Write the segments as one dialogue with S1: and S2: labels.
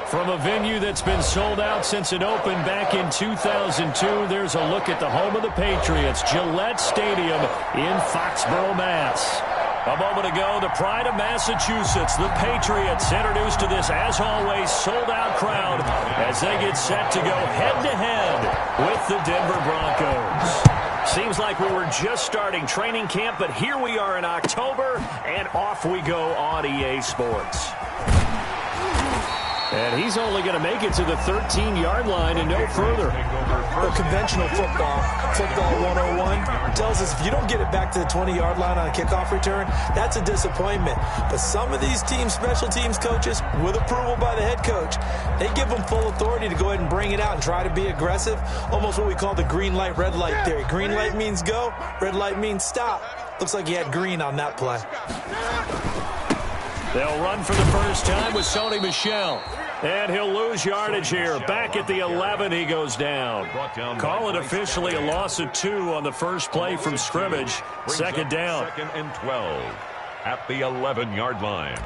S1: From a venue that's been sold out since it opened back in 2002, there's a look at the home of the Patriots, Gillette Stadium in Foxborough, Mass. A moment ago, the pride of Massachusetts, the Patriots, introduced to this, as always, sold-out crowd as they get set to go head-to-head with the Denver Broncos. Seems like we were just starting training camp, but here we are in October, and off we go on EA Sports. And he's only going to make it to the 13-yard line and no further.
S2: Well, conventional football 101, tells us if you don't get it back to the 20-yard line on a kickoff return, that's a disappointment. But some of these teams, special teams coaches, with approval by the head coach, they give them full authority to go ahead and bring it out and try to be aggressive. Almost what we call the green light, red light theory. Green light means go, red light means stop. Looks like he had green on that play.
S1: They'll run for the first time with Sony Michel. And he'll lose yardage here. Back at the 11, he goes down. Call it officially a loss of 2 on the first play from scrimmage. Second down.
S3: 2nd and 12 at the 11-yard line.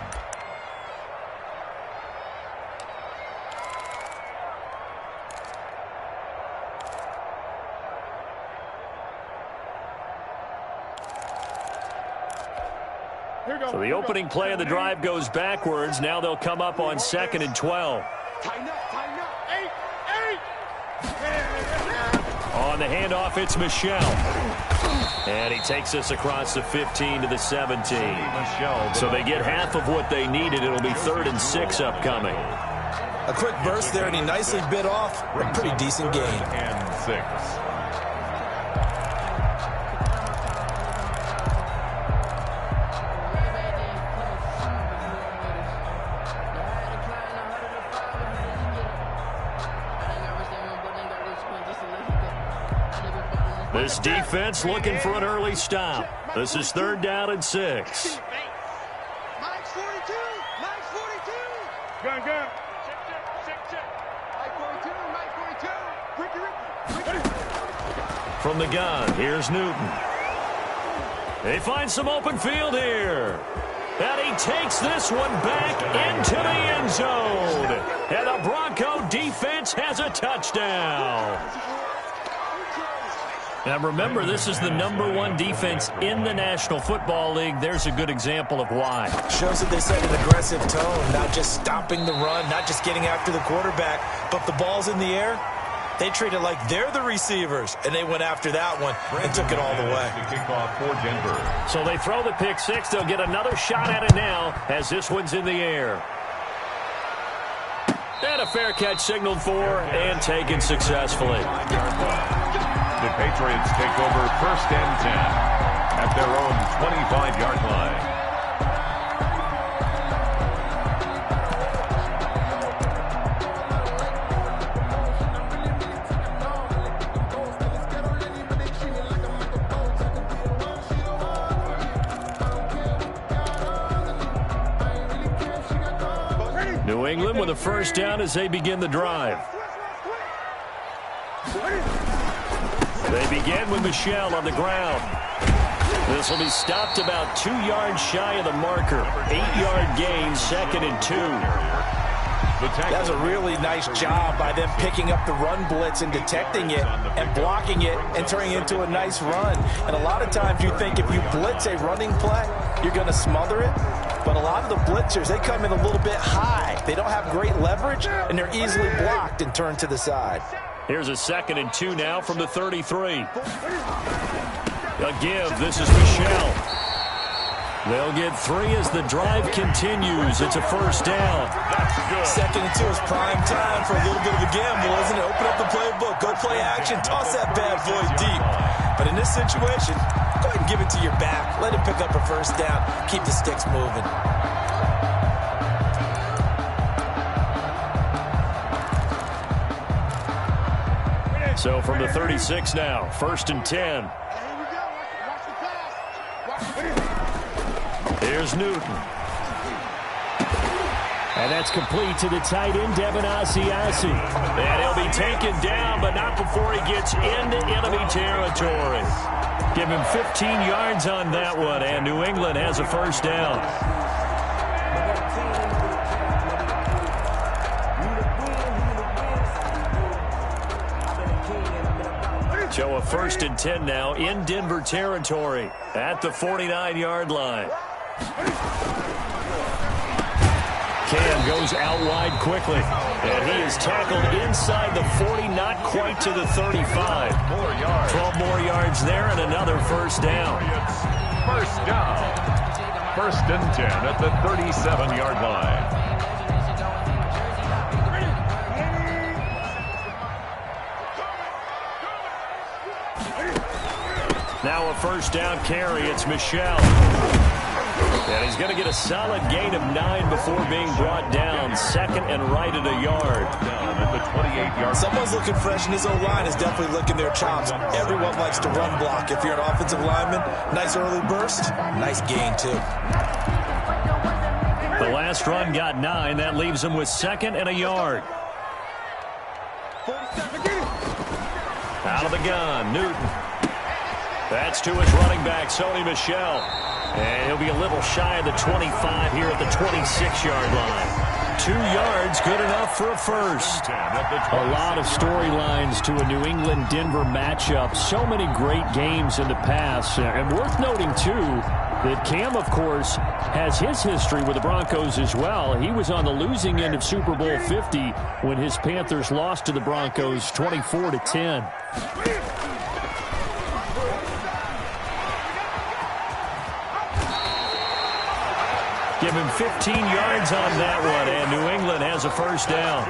S1: So the opening play of the drive goes backwards. Now they'll come up on 2nd and 12. On the handoff, it's Michel. And he takes us across the 15 to the 17. So they get half of what they needed. It'll be 3rd and 6 upcoming.
S2: A quick burst there, and he nicely bit off a pretty decent gain.
S3: And 6.
S1: This defense looking for an early stop. This is 3rd down and 6.
S4: Mike's 42. Mike's 42. Gun. Check. Mike 42. Ricky.
S1: From the gun, here's Newton. They find some open field here. And he takes this one back into the end zone. And the Bronco defense has a touchdown. Now remember, this is the #1 defense in the National Football League. There's a good example of why.
S2: Shows that they set an aggressive tone, not just stopping the run, not just getting after the quarterback, but the ball's in the air. They treat it like they're the receivers, and they went after that one and took it all the way.
S3: The kickoff for Denver.
S1: So they throw the pick six. They'll get another shot at it now as this one's in the air. And a fair catch signaled for and taken successfully.
S3: The Patriots take over 1st and 10 at their own 25-yard line.
S1: New England with a first down as they begin the drive. They begin with Michel on the ground. This will be stopped about 2 yards shy of the marker. 8-yard gain, 2nd and 2.
S2: That's a really nice job by them picking up the run blitz and detecting it and blocking it and turning it into a nice run. And a lot of times you think if you blitz a running play, you're going to smother it. But a lot of the blitzers, they come in a little bit high. They don't have great leverage, and they're easily blocked and turned to the side.
S1: Here's a 2nd and 2 now from the 33. A give. This is Michel. They'll get 3 as the drive continues. It's a first down.
S2: 2nd and 2 is prime time for a little bit of a gamble, isn't it? Open up the playbook. Go play action. Toss that bad boy deep. But in this situation, go ahead and give it to your back. Let him pick up a first down. Keep the sticks moving.
S1: So from the 36 now, 1st and 10. Here's Newton. And that's complete to the tight end, Devin Asiasi. And he'll be taken down, but not before he gets into enemy territory. Give him 15 yards on that one, and New England has a first down. So a 1st and 10 now in Denver territory at the 49-yard line. Cam goes out wide quickly, and he is tackled inside the 40, not quite to the 35. 12 more yards there and another first down.
S3: First down. 1st and 10 at the 37-yard line.
S1: Now a first down carry. It's Michel. And he's going to get a solid gain of 9 before being brought down. 2nd and right at a yard.
S3: Down at the 28-yard.
S2: Someone's looking fresh, and his O-line is definitely licking their chops. Everyone likes to run block. If you're an offensive lineman, nice early burst, nice gain too.
S1: The last run got 9. That leaves him with 2nd and a yard. Out of the gun, Newton. That's to his running back, Sony Michel. And he'll be a little shy of the 25 here at the 26-yard line. 2 yards, good enough for a first. A lot of storylines to a New England-Denver matchup. So many great games in the past. And worth noting, too, that Cam, of course, has his history with the Broncos as well. He was on the losing end of Super Bowl 50 when his Panthers lost to the Broncos 24-10. Give him 15 yards on that one, and New England has a first down.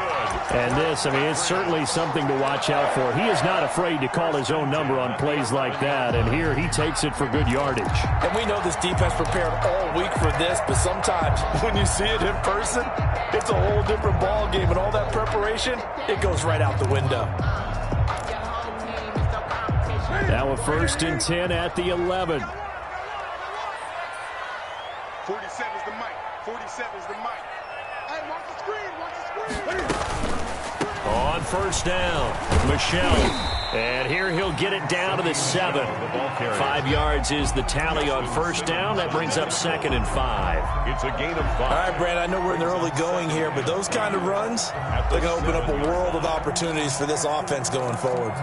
S1: And this, I mean, it's certainly something to watch out for. He is not afraid to call his own number on plays like that, and here he takes it for good yardage.
S2: And we know this defense prepared all week for this, but sometimes when you see it in person, it's a whole different ball game, and all that preparation, it goes right out the window.
S1: Now a 1st and 10 at the 11.
S4: 47 is the mic. 47 is the mic. Hey, watch the screen. Watch the screen.
S1: On first down, Michel. And here he'll get it down to the 7. 5 yards is the tally on first down. That brings up 2nd and 5.
S3: It's a gain of 5.
S2: All right, Brad, I know we're in the early going here, but those kind of runs, they're going to open up a world of opportunities for this offense going forward.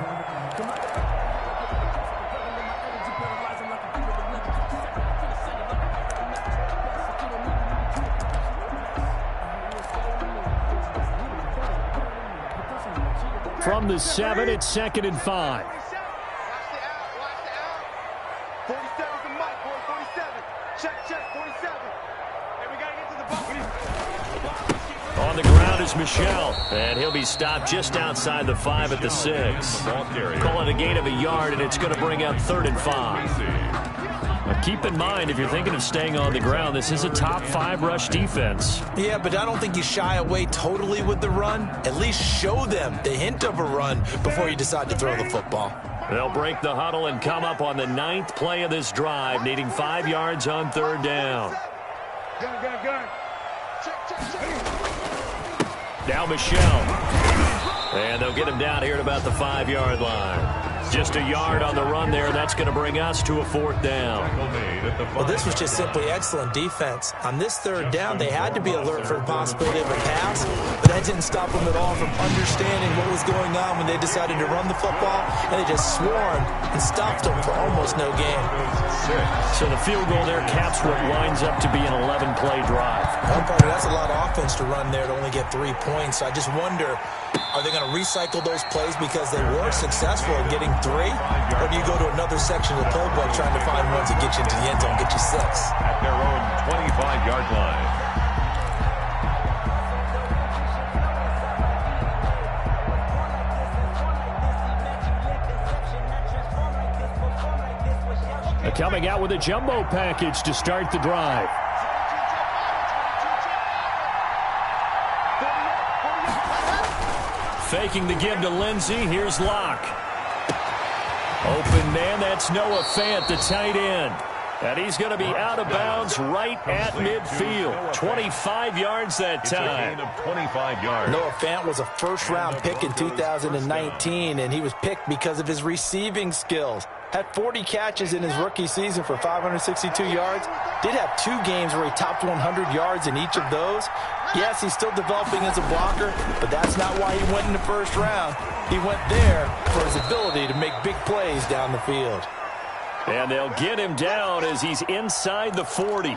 S1: From the 7, it's 2nd and 5.
S4: Watch the out. Watch the out. 47 is the mic, boy. 47. Check. 47. Hey, we got to get to the ball.
S1: On the ground is Michel. And he'll be stopped just outside the 5 at the 6. Call it a gain of a yard, and it's going to bring up 3rd and 5. Now keep in mind, if you're thinking of staying on the ground, this is a top 5 rush defense.
S2: Yeah, but I don't think you shy away totally with the run. At least show them the hint of a run before you decide to throw the football.
S1: They'll break the huddle and come up on the 9th play of this drive, needing 5 yards on 3rd down.
S4: Gun. Check.
S1: Now Michel. And they'll get him down here at about the 5-yard line. Just a yard on the run there. That's going to bring us to a 4th down.
S2: Well, this was just simply excellent defense. On this 3rd down, they had to be alert for the possibility of a pass, but that didn't stop them at all from understanding what was going on when they decided to run the football, and they just swarmed and stopped them for almost no gain.
S1: So the field goal there caps what winds up to be an 11-play drive.
S2: That's a lot of offense to run there to only get 3 points. So I just wonder, are they going to recycle those plays because they were successful in getting 3? Or do you go to another section of the playbook trying to find ones that get you into the end zone, get you 6?
S3: At their own 25-yard line.
S1: Coming out with a jumbo package to start the drive. Faking the give to Lindsey. Here's Locke. Open man, that's Noah Fant, the tight end. And he's going to be out of bounds right at midfield. 25 yards that time.
S3: 25 yards.
S2: Noah Fant was a first-round pick in 2019, and he was picked because of his receiving skills. Had 40 catches in his rookie season for 562 yards. Did have 2 games where he topped 100 yards in each of those. Yes, he's still developing as a blocker, but that's not why he went in the first round. He went there for his ability to make big plays down the field.
S1: And they'll get him down as he's inside the 40.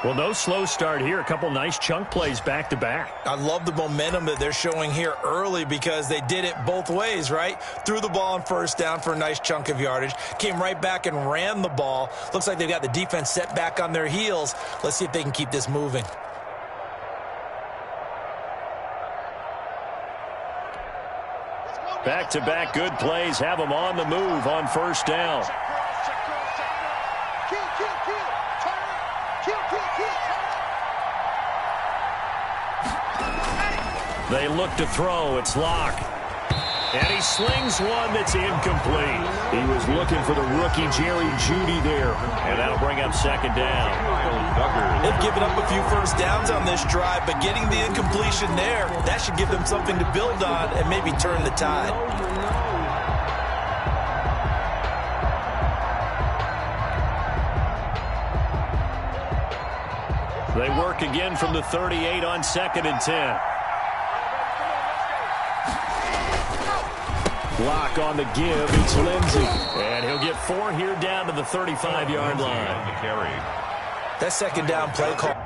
S1: Well, no slow start here. A couple nice chunk plays back-to-back.
S2: I love the momentum that they're showing here early because they did it both ways, right? Threw the ball on first down for a nice chunk of yardage. Came right back and ran the ball. Looks like they've got the defense set back on their heels. Let's see if they can keep this moving.
S1: Back-to-back good plays have them on the move on first down. They look to throw. It's Locke. And he slings one that's incomplete. He was looking for the rookie Jerry Jeudy there. And that'll bring up second down.
S2: They've given up a few first downs on this drive, but getting the incompletion there, that should give them something to build on and maybe turn the tide.
S1: They work again from the 38 on 2nd and 10. Block on the give. It's Lindsey. And he'll get 4 here down to the 35-yard line.
S2: That second down play call.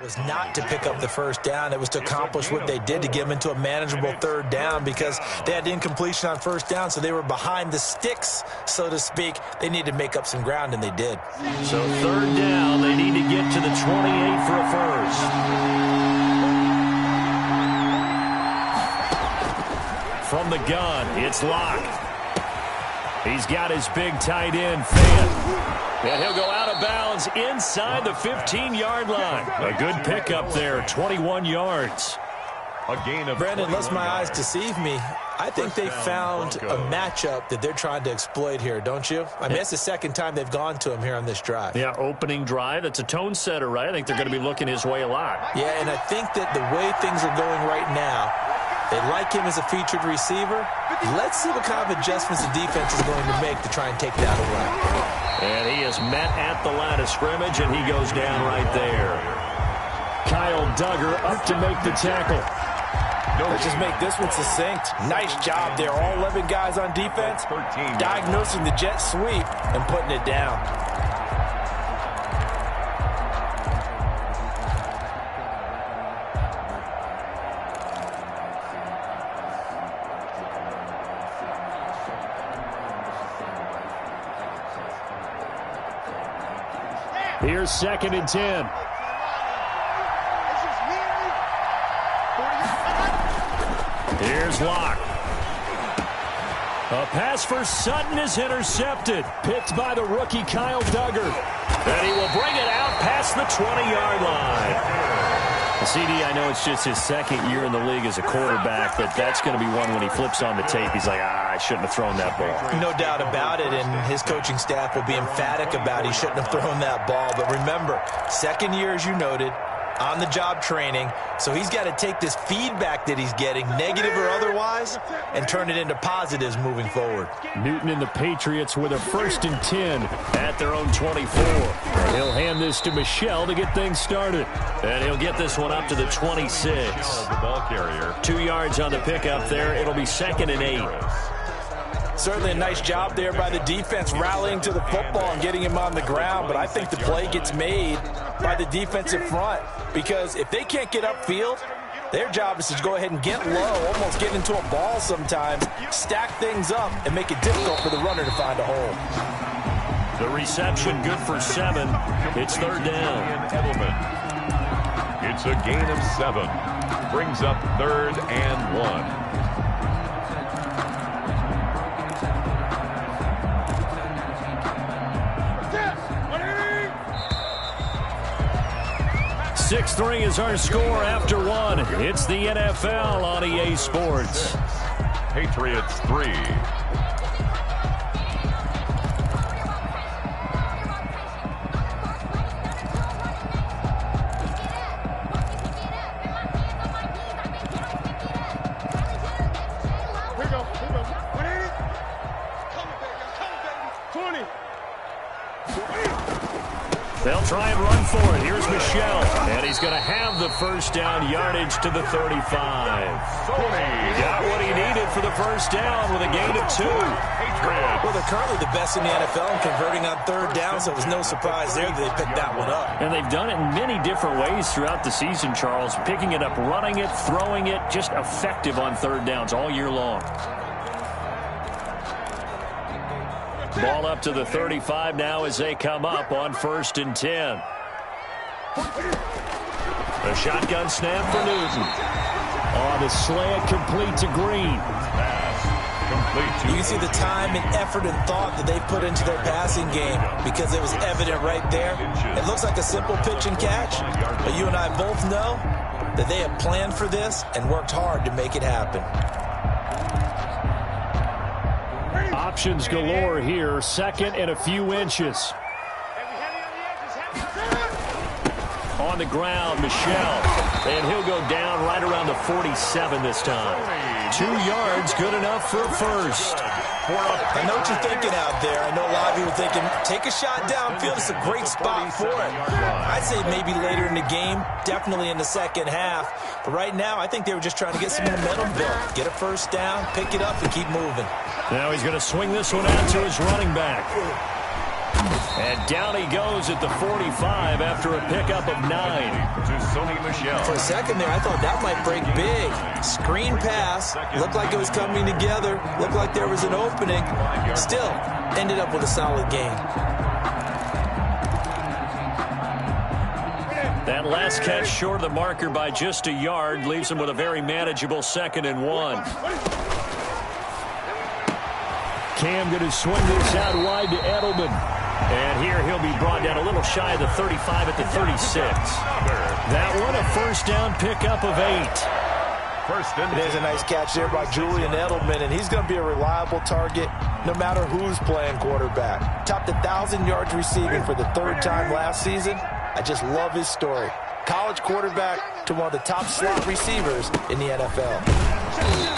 S2: Was not to pick up the first down. It was to accomplish what they did to get them into a manageable third down because they had incompletion on first down, so they were behind the sticks, so to speak. They needed to make up some ground, and they did.
S1: So third down, they need to get to the 28 for a first. From the gun, it's Locke. He's got his big tight end, Fant. And he'll go out of bounds inside the 15-yard line. A good pickup there, 21 yards.
S3: A gain of
S2: Brandon, unless my eyes deceive me, I think they found a matchup that they're trying to exploit here, don't you? I mean, it's the second time they've gone to him here on this drive.
S1: Yeah, opening drive. It's a tone setter, right? I think they're going to be looking his way a lot.
S2: Yeah, and I think that the way things are going right now, they like him as a featured receiver. Let's see what kind of adjustments the defense is going to make to try and take that away.
S1: And he is met at the line of scrimmage, and he goes down right there. Kyle Duggar up to make the tackle.
S2: Let's just make this one succinct. Nice job there. All 11 guys on defense diagnosing the jet sweep and putting it down.
S1: Here's 2nd and 10. Here's Locke. A pass for Sutton is intercepted. Picked by the rookie Kyle Duggar. And he will bring it out past the 20-yard line. CD, I know it's just his second year in the league as a quarterback, but that's going to be one when he flips on the tape. He's like, I shouldn't have thrown that ball.
S2: No doubt about it, and his coaching staff will be emphatic about he shouldn't have thrown that ball. But remember, second year, as you noted, on-the-job training, so he's got to take this feedback that he's getting, negative or otherwise, and turn it into positives moving forward.
S1: Newton and the Patriots with a 1st and 10 at their own 24. He'll hand this to Michel to get things started. And he'll get this one up to the 26.
S3: The ball carrier.
S1: 2 yards on the pickup there. It'll be 2nd and 8.
S2: Certainly a nice job there by the defense rallying to the football and getting him on the ground, but I think the play gets made by the defensive front because if they can't get upfield, their job is to go ahead and get low, almost get into a ball sometimes, stack things up, and make it difficult for the runner to find a hole.
S1: The reception good for 7. It's 3rd down.
S3: It's a gain of 7. Brings up 3rd and 1.
S1: 6-3 is our score after one. It's the NFL on EA Sports.
S3: Patriots 3.
S1: They'll try and run for it. Here's Michel. And he's going to have the first down yardage to the 35. Got what he needed for the first down with a gain of 2.
S2: Well, they're currently the best in the NFL in converting on third down, so it was no surprise there that they picked that one up.
S1: And they've done it in many different ways throughout the season, Charles. Picking it up, running it, throwing it, just effective on third downs all year long. Ball up to the 35 now as they come up on 1st and 10. A shotgun snap for Newton. On the slant, complete to Green.
S2: You can see the time and effort and thought that they put into their passing game because it was evident right there. It looks like a simple pitch and catch, but you and I both know that they have planned for this and worked hard to make it happen.
S1: Options galore here. 2nd and a few inches. On the ground, Michel. And he'll go down right around the 47 this time. 2 yards, good enough for a first.
S2: I know what you're thinking out there. I know a lot of you are thinking, take a shot downfield. It's a great spot for it. I'd say maybe later in the game, definitely in the second half. But right now, I think they were just trying to get some momentum built. Get a first down, pick it up, and keep moving.
S1: Now he's going to swing this one out to his running back. And down he goes at the 45 after a pickup of 9.
S2: For a second there, I thought that might break big. Screen pass. Looked like it was coming together. Looked like there was an opening. Still, ended up with a solid game.
S1: That last catch short of the marker by just a yard leaves him with a very manageable 2nd and 1. Cam going to swing this out wide to Edelman. And here he'll be brought down a little shy of the 35 at the 36. That one a first down pickup of 8.
S2: There's a nice catch there by Julian Edelman, and he's going to be a reliable target no matter who's playing quarterback. Topped 1,000 yards receiving for the 3rd time last season. I just love his story. College quarterback to one of the top slot receivers in the NFL.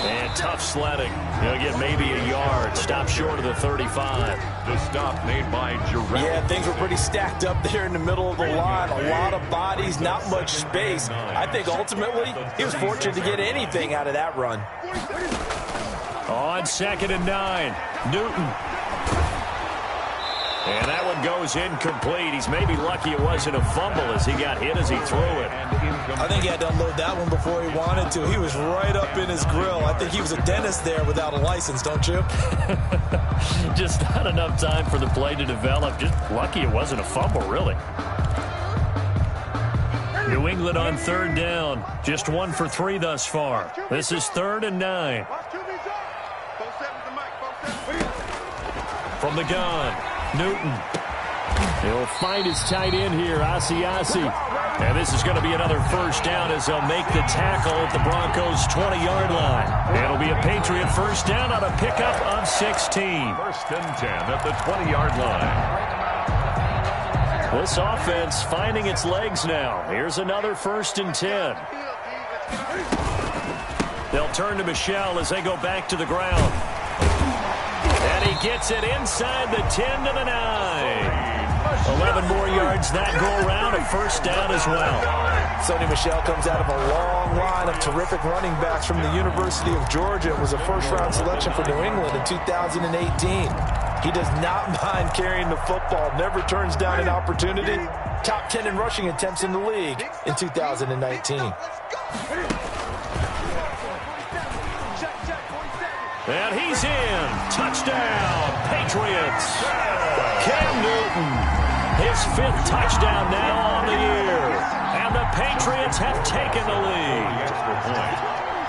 S1: And tough sledding. He'll get maybe a yard. Stop short of the 35.
S3: The stop made by Jarrett.
S2: Yeah, things were pretty stacked up there in the middle of the line. A lot of bodies, not much space. I think ultimately he was fortunate to get anything out of that run.
S1: On 2nd and 9, Newton. And that one goes incomplete. He's maybe lucky it wasn't a fumble as he got hit as he threw it.
S2: I think he had to unload that one before he wanted to. He was right up in his grill. I think he was a dentist there without a license, don't you?
S1: Just not enough time for the play to develop. Just lucky it wasn't a fumble, really. New England on 3rd down. Just 1 for 3 thus far. This is 3rd and 9. From the gun, Newton. He'll find his tight end here, Asiasi. And this is going to be another first down as they'll make the tackle at the Broncos' 20-yard line. It'll be a Patriot first down on a pickup of 16.
S3: 1st and 10 at the 20-yard line.
S1: This offense finding its legs now. Here's another 1st and 10. They'll turn to Michel as they go back to the ground. And he gets it inside the 10 to the 9. 11 more yards that go around, a first down as well.
S2: Sony Michel comes out of a long line of terrific running backs from the University of Georgia and was a first-round selection for New England in 2018. He does not mind carrying the football, never turns down an opportunity. Top 10 in rushing attempts in the league in 2019.
S1: And he's in. Touchdown, Patriots. Cam Newton, his 5th touchdown now on the year. And the Patriots have taken the lead.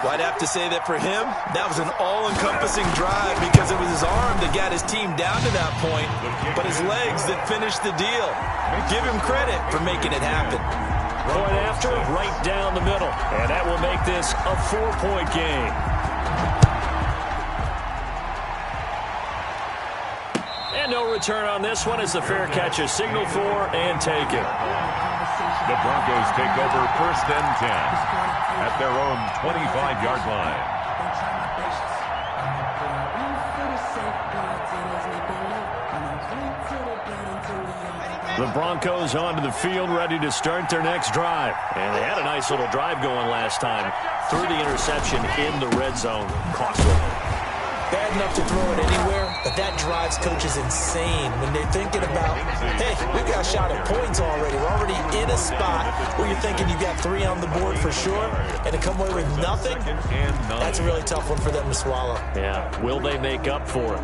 S2: Well, I'd have to say that for him, that was an all-encompassing drive because it was his arm that got his team down to that point, but his legs that finished the deal. Give him credit for making it happen.
S1: Point after, right down the middle. And that will make this a 4-point game. And no return on this one as the fair catch is signaled for and taken.
S3: The Broncos take over 1st and 10 at their own 25-yard line.
S1: The Broncos onto the field, ready to start their next drive. And they had a nice little drive going last time. Threw the interception in the red zone. Costly.
S2: Bad enough to throw it anywhere, but that drives coaches insane when they're thinking about, hey, we got a shot at points already. We're already in a spot where you're thinking you got 3 on the board for sure, and to come away with nothing, that's a really tough one for them to swallow.
S1: Yeah, will they make up for it?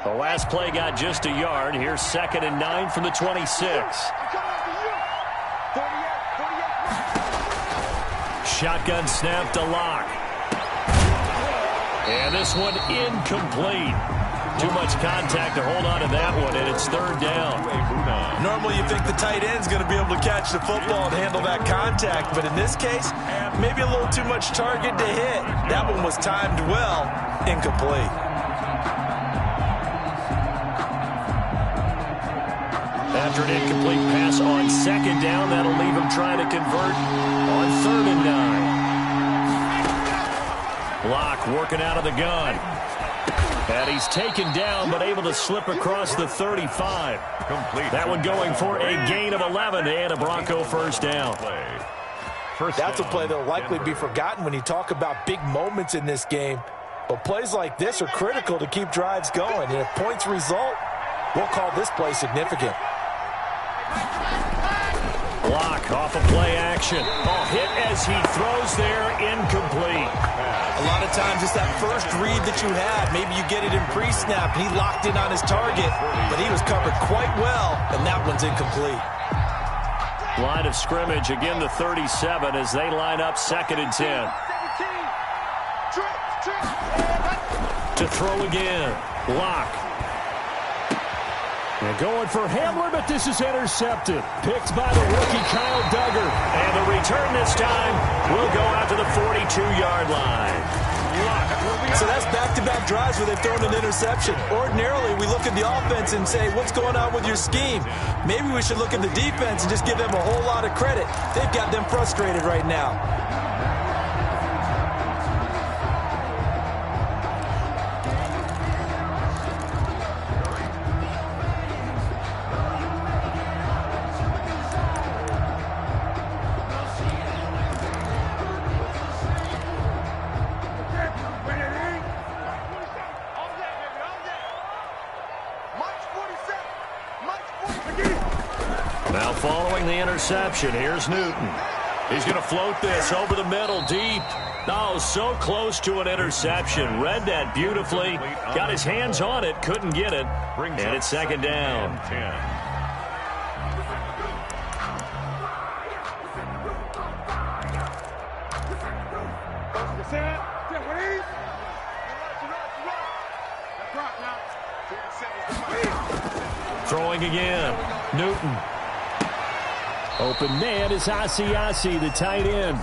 S1: The last play got just a yard. Here's 2nd and 9 from the 26. Shotgun snap to Locke. And this one incomplete. Too much contact to hold on to that one, and it's 3rd down.
S2: Normally you think the tight end's going to be able to catch the football and handle that contact, but in this case, maybe a little too much target to hit. That one was timed well, incomplete.
S1: After an incomplete pass on 2nd down, that'll leave him trying to convert on 3rd and 9. Locke working out of the gun. And he's taken down, but able to slip across the 35.
S3: Complete.
S1: That one going for a gain of 11 and a Bronco 1st down.
S2: That's a play that'll likely be forgotten when you talk about big moments in this game. But plays like this are critical to keep drives going. And if points result, we'll call this play significant.
S1: Locke off of play action. Oh, hit as he throws there, incomplete.
S2: A lot of times it's that first read that you had. Maybe you get it in pre-snap, and he locked in on his target, but he was covered quite well, and that one's incomplete.
S1: Line of scrimmage, again the 37 as they line up 2nd and 10. To throw again, Locke. And going for Hamler, but this is intercepted. Picked by the rookie Kyle Duggar. And the return this time will go out to the 42-yard line.
S2: So that's back-to-back drives where they've thrown an interception. Ordinarily, we look at the offense and say, what's going on with your scheme? Maybe we should look at the defense and just give them a whole lot of credit. They've got them frustrated right now.
S1: Now following the interception, here's Newton. He's going to float this over the middle deep. Oh, so close to an interception. Read that beautifully. Got his hands on it, couldn't get it. And it's 2nd down. Throwing again. Newton. Open man is Asiasi, the tight end.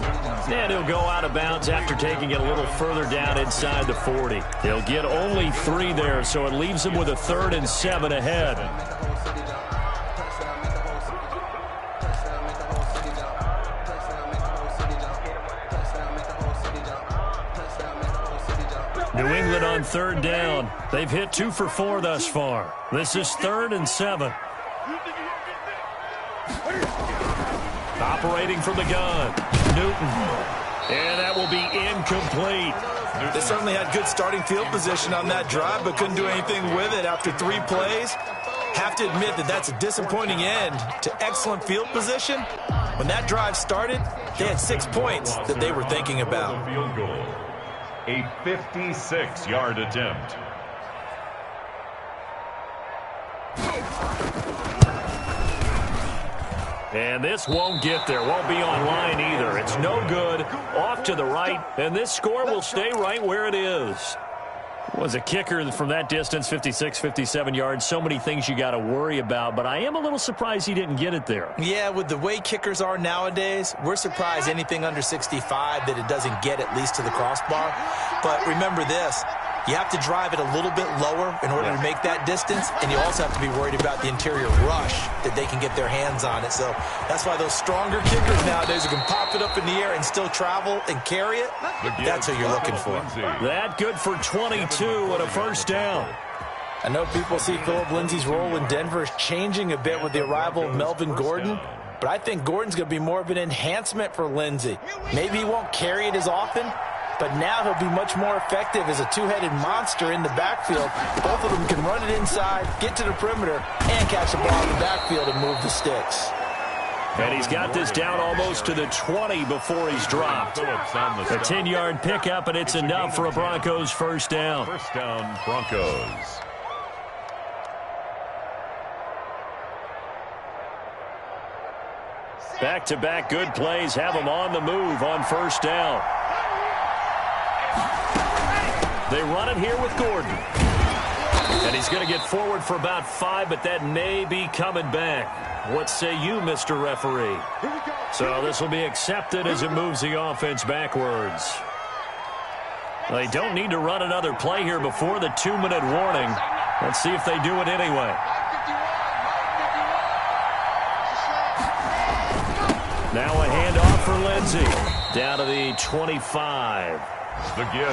S1: And he'll go out of bounds after taking it a little further down inside the 40. He'll get only 3 there, so it leaves him with a 3rd and 7 ahead. New England on 3rd down. They've hit 2 for 4 thus far. This is 3rd and 7. Operating from the gun, Newton. And that will be incomplete.
S2: They certainly had good starting field position on that drive, but couldn't do anything with it after 3 plays. Have to admit that that's a disappointing end to excellent field position. When that drive started, they had 6 points that they were thinking about.
S3: Field goal. A 56-yard attempt.
S1: And this won't get there, won't be online either. It's no good, off to the right, and this score will stay right where it is. Was a kicker from that distance, 56, 57 yards. So many things you got to worry about, but I am a little surprised he didn't get it there.
S2: Yeah, with the way kickers are nowadays, we're surprised anything under 65 that it doesn't get at least to the crossbar. But remember this. You have to drive it a little bit lower in order to make that distance, and you also have to be worried about the interior rush that they can get their hands on it. So that's why those stronger kickers nowadays who can pop it up in the air and still travel and carry it, that's who you're looking for.
S1: That good for 22 and a first down.
S2: I know people see Philip Lindsay's role in Denver is changing a bit with the arrival of Melvin Gordon, but I think Gordon's going to be more of an enhancement for Lindsay. Maybe he won't carry it as often, but now he'll be much more effective as a two-headed monster in the backfield. Both of them can run it inside, get to the perimeter, and catch the ball in the backfield and move the sticks.
S1: And he's got this down almost to the 20 before he's dropped. A 10-yard pickup, and it's enough for a Broncos first down.
S3: First down, Broncos.
S1: Back-to-back good plays have him on the move on first down. They run it here with Gordon. And he's going to get forward for about 5, but that may be coming back. What say you, Mr. Referee? So this will be accepted as it moves the offense backwards. They don't need to run another play here before the 2-minute warning. Let's see if they do it anyway. Now a handoff for Lindsay. Down to the 25.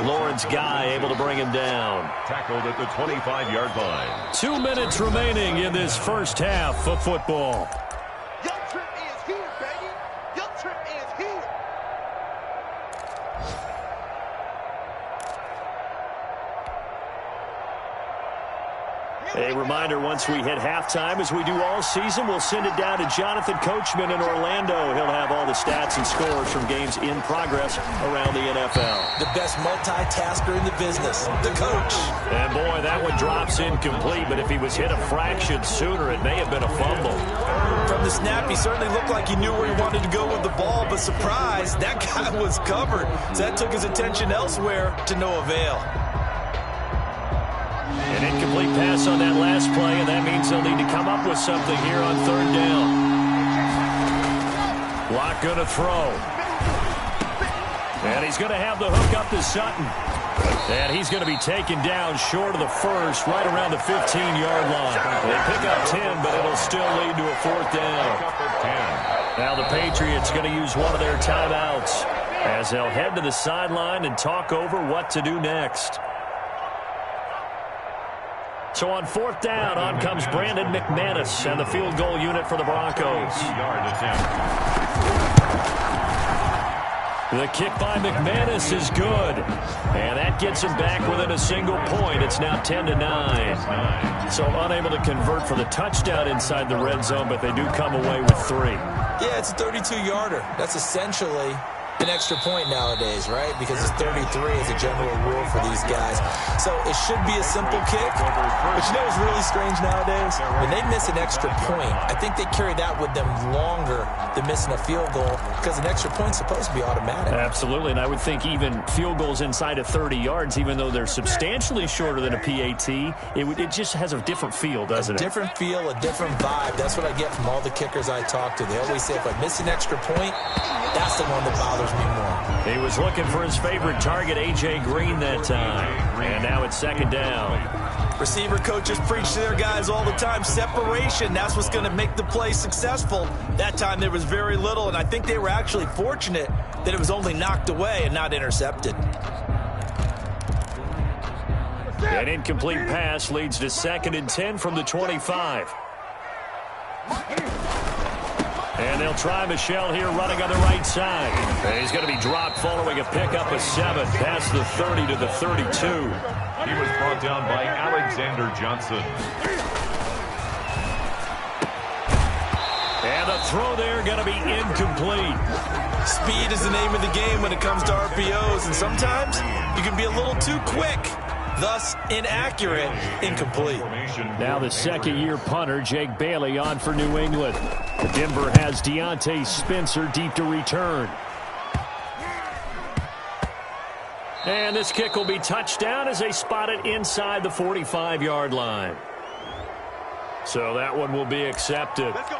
S1: Lawrence Guy able to bring him down.
S3: Tackled at the 25-yard line.
S1: 2 minutes remaining in this first half of football.
S4: Your trip is here, baby. Your trip is here.
S1: A reminder, once we hit halftime, as we do all season, we'll send it down to Jonathan Coachman in Orlando. He'll have all the stats and scores from games in progress around the NFL.
S2: The best multitasker in the business, the coach.
S1: And boy, that one drops incomplete, but if he was hit a fraction sooner, it may have been a fumble.
S2: From the snap, he certainly looked like he knew where he wanted to go with the ball, but surprise, that guy was covered. So that took his attention elsewhere to no avail.
S1: An incomplete pass on that last play, and that means they'll need to come up with something here on third down. Locke going to throw. And he's going to have the hook up to Sutton. And he's going to be taken down short of the first, right around the 15-yard line. They pick up 10, but it'll still lead to a fourth down. Now the Patriots going to use one of their timeouts as they'll head to the sideline and talk over what to do next. So on fourth down, on comes Brandon McManus and the field goal unit for the Broncos. The kick by McManus is good. And that gets him back within a single point. It's now 10-9. So unable to convert for the touchdown inside the red zone, but they do come away with 3.
S2: Yeah, it's a 32-yarder. That's essentially an extra point nowadays, right? Because it's 33 as a general rule for these guys. So it should be a simple kick. But you know what's really strange nowadays? When they miss an extra point, I think they carry that with them longer than missing a field goal because an extra point's supposed to be automatic.
S1: Absolutely, and I would think even field goals inside of 30 yards, even though they're substantially shorter than a PAT, it just has a different feel, doesn't it?
S2: A different feel, a different vibe. That's what I get from all the kickers I talk to. They always say if I miss an extra point, that's the one that bothers me more.
S1: He was looking for his favorite target, A.J. Green, that time. And now it's second down.
S2: Receiver coaches preach to their guys all the time. Separation, that's what's going to make the play successful. That time there was very little, and I think they were actually fortunate that it was only knocked away and not intercepted.
S1: An incomplete pass leads to 2nd and 10 from the 25. And they'll try Michel here running on the right side. And he's going to be dropped following a pickup of 7 past the 30 to the 32.
S3: He was brought down by Alexander Johnson.
S1: And the throw there going to be incomplete.
S2: Speed is the name of the game when it comes to RPOs, and sometimes you can be a little too quick. thus inaccurate, incomplete.
S1: Now the second-year punter, Jake Bailey, on for New England. Denver has Deontay Spencer deep to return. And this kick will be touchdown as they spot it inside the 45-yard line. So that one will be accepted.
S4: Let's go.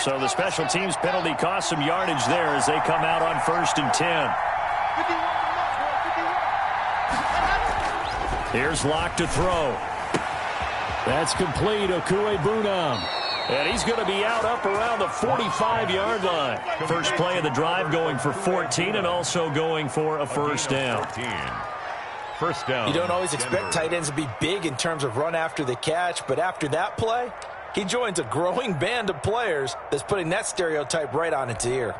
S1: So the special teams penalty cost some yardage there as they come out on 1st and 10. Here's Locke to throw. That's complete. Okuebunam. And he's going to be out up around the 45-yard line. First play of the drive going for 14 and also going for a first down.
S3: First down.
S2: You don't always expect tight ends to be big in terms of run after the catch, but after that play, he joins a growing band of players that's putting that stereotype right on its ear.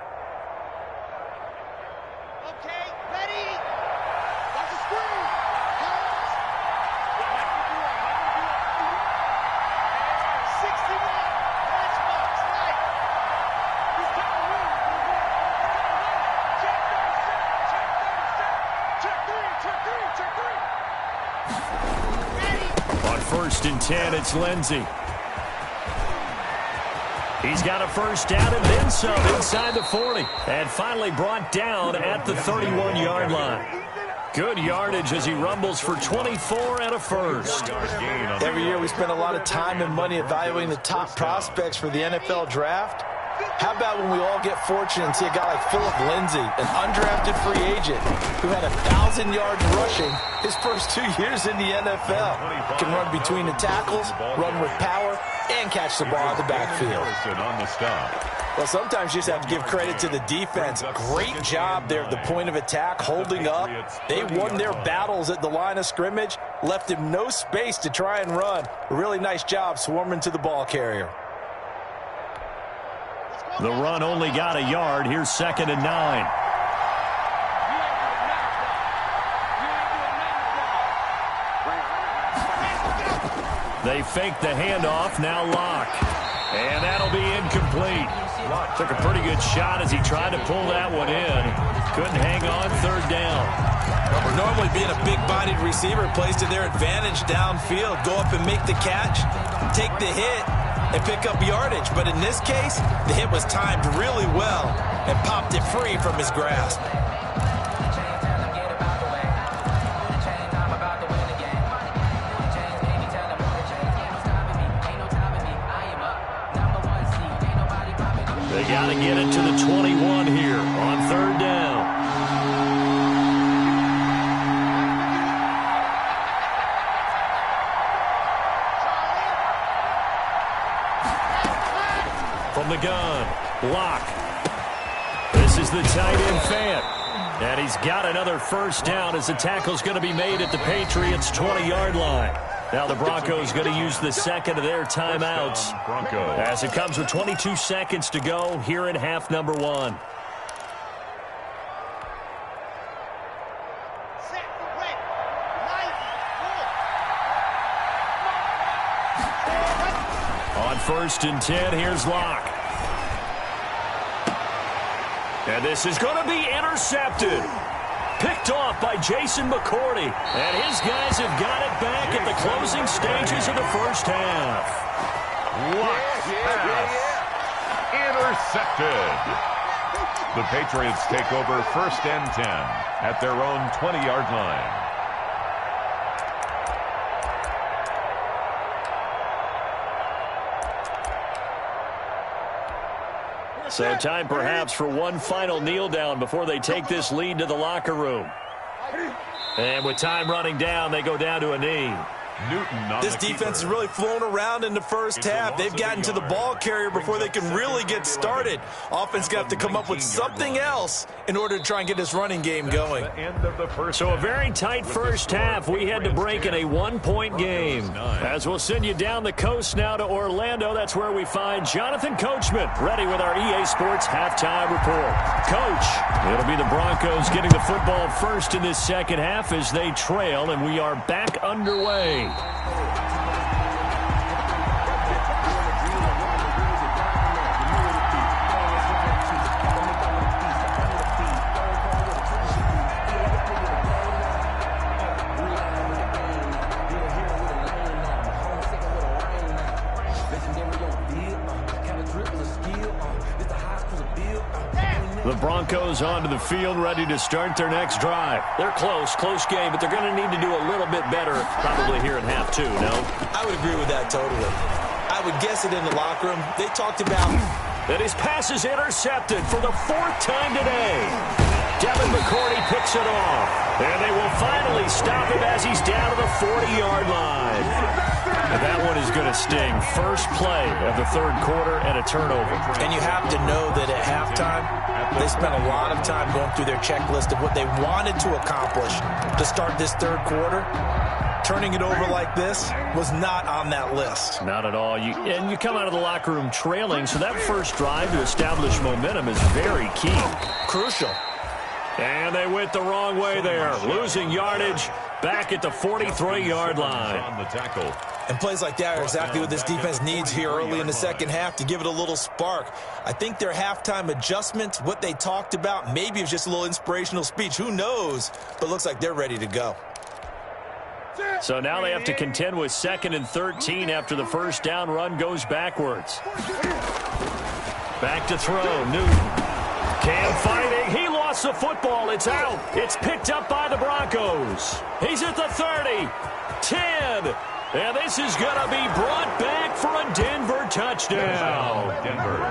S4: Okay, ready. Watch the screen.
S1: On 1st and 10, it's Lindsey. He's got a first down and then some inside the 40. And finally brought down at the 31-yard line. Good yardage as he rumbles for 24 and a first.
S2: Every year we spend a lot of time and money evaluating the top prospects for the NFL draft. How about when we all get fortunate and see a guy like Philip Lindsay, an undrafted free agent who had 1,000 yards rushing his first 2 years in the NFL. Can run between the tackles, run with power, and catch the ball out of the backfield. Well, sometimes you just have to give credit to the defense. Great job there at the point of attack, holding up. They won their battles at the line of scrimmage, left him no space to try and run. A really nice job swarming to the ball carrier.
S1: The run only got a yard. Here's 2nd and 9. They fake the handoff. Now Locke. And that'll be incomplete. Took a pretty good shot as he tried to pull that one in. Couldn't hang on. 3rd down.
S2: Normally being a big-bodied receiver plays to their advantage downfield. Go up and make the catch, take the hit, and pick up yardage. But in this case, the hit was timed really well and popped it free from his grasp.
S1: They got to get it to the 21 here on 3rd down. From the gun, Locke. This is the tight end Fant. And he's got another first down as the tackle's going to be made at the Patriots' 20-yard line. Now the Broncos going to use the second of their timeouts as it comes with 22 seconds to go here in half number 1. On 1st and 10, here's Locke. And this is going to be intercepted. Picked off by Jason McCourty. And his guys have got it back at the closing stages of the first half.
S3: Locke's pass. Intercepted. The Patriots take over 1st and 10 at their own 20-yard line.
S1: So time perhaps for one final kneel down before they take this lead to the locker room. And with time running down, they go down to a knee.
S2: This defense has really flown around in the first half. They've gotten to the ball carrier before they can really get started. Offense going to have to come up with something else in order to try and get this running game going.
S1: So a very tight first half. We had to break in a 1-point game. As we'll send you down the coast now to Orlando, that's where we find Jonathan Coachman ready with our EA Sports halftime report. Coach, it'll be the Broncos getting the football first in this second half as they trail, and we are back underway. The Broncos onto the field, ready to start their next drive. They're close game, but they're going to need to do a little bit better probably here in half two, no?
S2: I would agree with that totally. I would guess it in the locker room. They talked about
S1: that his pass is intercepted for the 4th time today. Devin McCourty picks it off. And they will finally stop him as he's down to the 40-yard line. And that one is going to sting. First play of the 3rd quarter and a turnover.
S2: And you have to know that at halftime, they spent a lot of time going through their checklist of what they wanted to accomplish to start this 3rd quarter. Turning it over like this was not on that list.
S1: Not at all. And you come out of the locker room trailing, so that first drive to establish momentum is very key.
S2: Crucial.
S1: And they went the wrong way there. Losing yardage back at the 43-yard line.
S3: On the tackle.
S2: And plays like that are exactly what this defense needs here early in the second half to give it a little spark. I think their halftime adjustment, what they talked about, maybe it was just a little inspirational speech. Who knows? But it looks like they're ready to go.
S1: So now they have to contend with 2nd and 13 after the first down run goes backwards. Back to throw. Newton. Cam fighting. He lost the football. It's out. It's picked up by the Broncos. He's at the 30. 10. And this is going to be brought back for a Denver touchdown.
S3: Denver.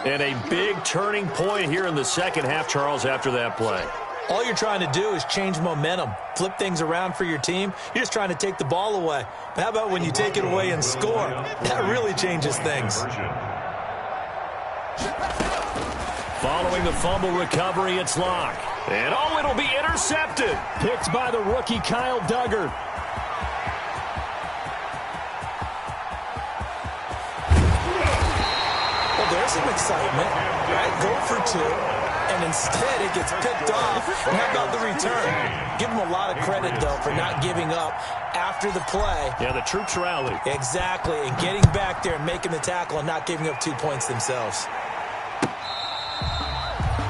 S1: And a big turning point here in the second half, Charles, after that play.
S2: All you're trying to do is change momentum, flip things around for your team. You're just trying to take the ball away. But how about when you take it away and score? That really changes things.
S1: Following the fumble recovery, it's Locke. And oh, it'll be intercepted. Picked by the rookie Kyle Duggar.
S2: Well, there's some excitement, right? Go for 2. And instead, it gets picked off. And how about the return? Give them a lot of credit, though, for not giving up after the play.
S1: Yeah, the troops rallied.
S2: Exactly, and getting back there and making the tackle and not giving up 2 points themselves.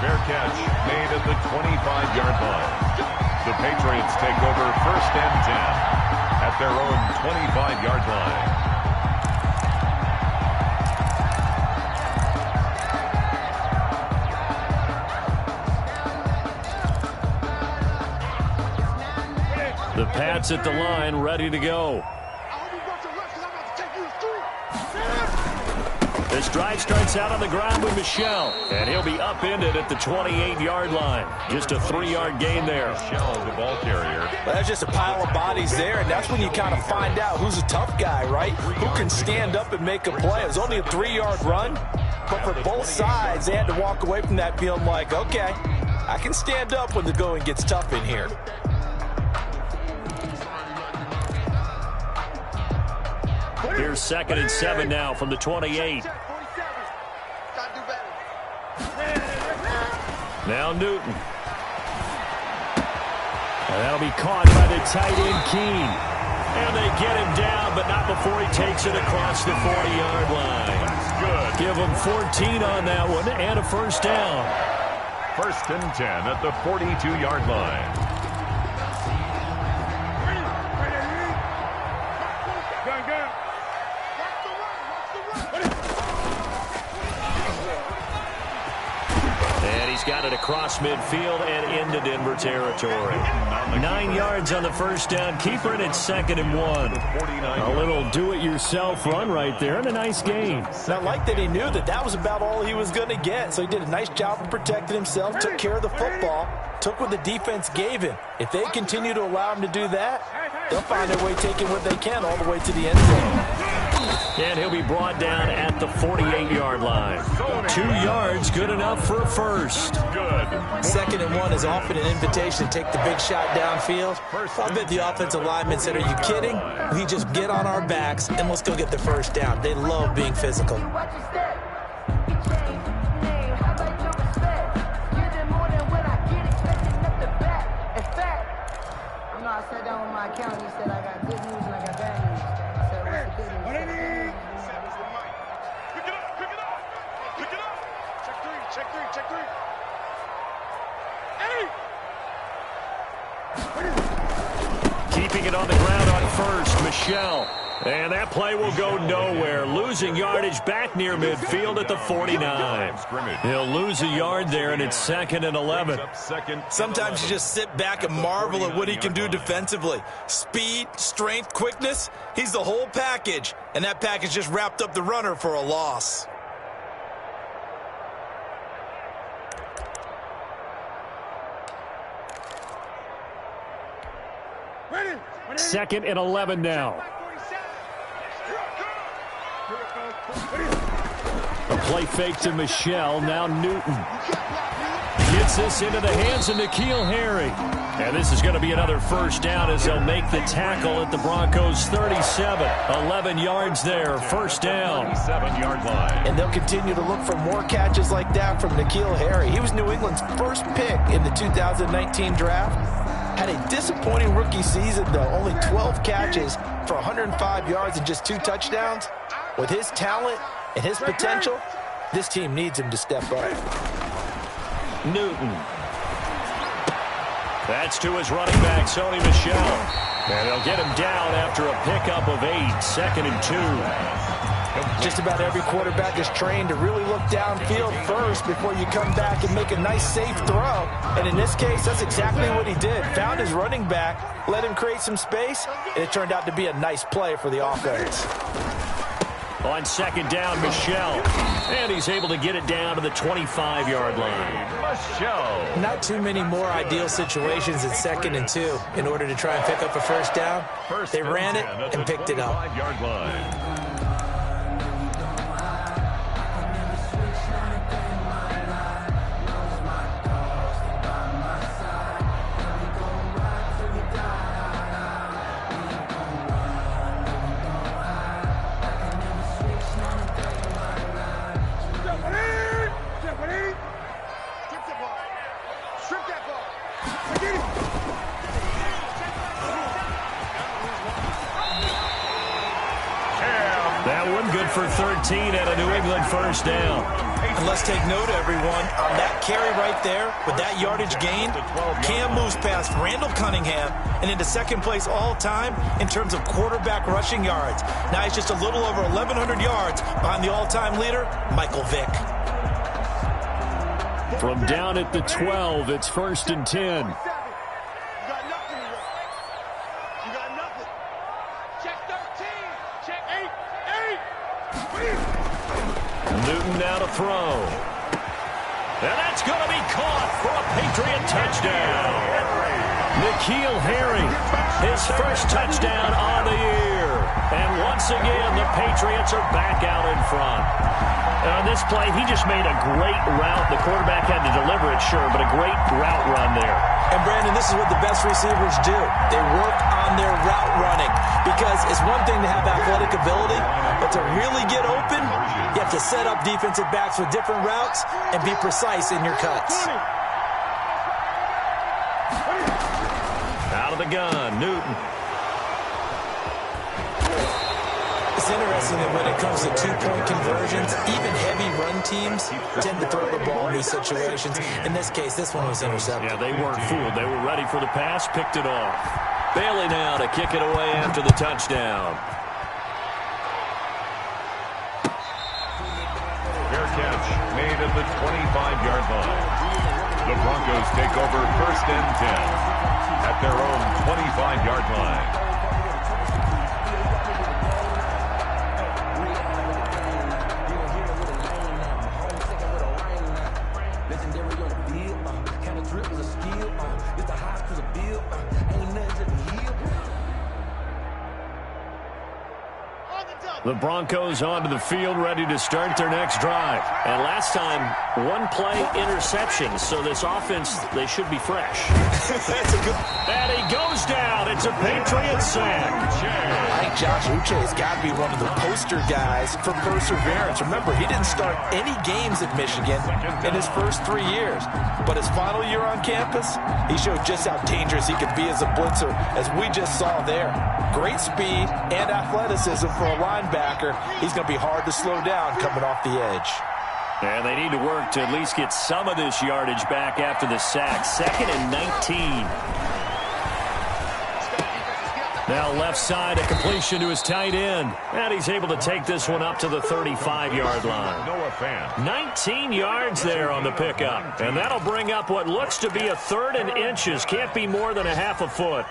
S3: Fair catch made at the 25-yard line. The Patriots take over 1st and 10 at their own 25-yard line.
S1: The Pats at the line, ready to go. This drive starts out on the ground with Michel, and he'll be upended at the 28-yard line. Just a 3-yard gain there.
S3: Michel, the ball carrier.
S2: Well, that's just a pile of bodies there, and that's when you kind of find out who's a tough guy, right? Who can stand up and make a play. It was only a 3-yard run, but for both sides, they had to walk away from that feeling like, okay, I can stand up when the going gets tough in here.
S1: Here's 2nd and 7 now from the 28. Now Newton. And that'll be caught by the tight end, Keene. And they get him down, but not before he takes it across the 40-yard line.
S3: Good.
S1: Give him 14 on that one and a first down.
S3: 1st and 10 at the 42-yard line.
S1: Got it across midfield and into Denver territory. 9 yards on the first down. Keeper in at 2nd and 1. A little do-it-yourself run right there and a nice gain.
S2: And I like that he knew that that was about all he was going to get. So he did a nice job of protecting himself, took care of the football, took what the defense gave him. If they continue to allow him to do that, they'll find their way taking what they can all the way to the end zone.
S1: And he'll be brought down at the 48-yard line. 2 yards, good enough for a first.
S3: Good.
S2: 2nd and 1 is often an invitation to take the big shot downfield. I bet the offensive linemen said, are you kidding? We just get on our backs and let's go get the first down. They love being physical.
S5: I sat down with my accountant. He said I got good news and I got bad news. I said, what's the good news?
S4: What do you need? Pick it up, pick it up, pick it up. Check 3, check 3, check 3. Hey!
S1: Keeping it on the ground on first, Michel. And that play will go nowhere. Losing yardage back near midfield at the 49. He'll lose a yard there, and it's 2nd and 11.
S2: Sometimes you just sit back and marvel at what he can do defensively. Speed, strength, quickness. He's the whole package. And that package just wrapped up the runner for a loss.
S4: Ready.
S1: 2nd and 11 now. A play fake to Michelle. Now Newton. Gets this into the hands of N'Keal Harry. And this is going to be another first down as they'll make the tackle at the Broncos 37. 11 yards there. First down.
S3: 7-yard line.
S2: And they'll continue to look for more catches like that from N'Keal Harry. He was New England's first pick in the 2019 draft. Had a disappointing rookie season, though. Only 12 catches for 105 yards and just 2 touchdowns. With his talent and his potential, this team needs him to step up.
S1: Newton. That's to his running back, Sony Michel. And they'll get him down after a pickup of 8. 2nd and 2.
S2: Just about every quarterback is trained to really look downfield first before you come back and make a nice, safe throw. And in this case, that's exactly what he did. Found his running back, let him create some space, and it turned out to be a nice play for the offense.
S1: On 2nd down, Michel. And he's able to get it down to the 25-yard line.
S3: Michel.
S2: Not too many more ideal situations at 2nd and 2 in order to try and pick up a first down. They ran it and picked it up.
S3: 25-yard line.
S1: That one good for 13 at a New England first down.
S2: And let's take note, everyone, on that carry right there with that yardage gain. Cam moves past Randall Cunningham and into second place all time in terms of quarterback rushing yards. Now he's just a little over 1,100 yards behind the all-time leader, Michael Vick.
S1: From down at the 12, it's 1st and 10. Newton now to throw. And that's going to be caught for a Patriot touchdown. N'Keal Harry, his first touchdown on the year. And once again, the Patriots are back out in front. On this play, he just made a great route. The quarterback had to deliver it, sure, but a great route run there.
S2: And, Brandon, this is what the best receivers do. They work on their route running because it's one thing to have athletic ability, but to really get open, you have to set up defensive backs with different routes and be precise in your cuts.
S1: Out of the gun, Newton.
S2: It's interesting that when it comes to two-point conversions, even heavy run teams tend to throw the ball in these situations. In this case, this one was intercepted.
S1: Yeah, they weren't fooled. They were ready for the pass, picked it off. Bailey now to kick it away after the touchdown.
S3: Fair catch made at the 25-yard line. The Broncos take over 1st and 10 at their own 25-yard line.
S1: The Broncos onto the field, ready to start their next drive. And last time, one play interception, so this offense, they should be fresh.
S2: That's a good...
S1: And he goes down. It's a Patriot sack.
S2: I think Josh Uche has got to be one of the poster guys for perseverance. Remember, he didn't start any games at Michigan in his first 3 years. But his final year on campus, he showed just how dangerous he could be as a blitzer, as we just saw there. Great speed and athleticism for a linebacker. He's going to be hard to slow down coming off the edge.
S1: And they need to work to at least get some of this yardage back after the sack. 2nd and 19. Now left side, a completion to his tight end. And he's able to take this one up to the 35-yard line. 19 yards there on the pickup. And that'll bring up what looks to be a 3rd and inches. Can't be more than a half a foot.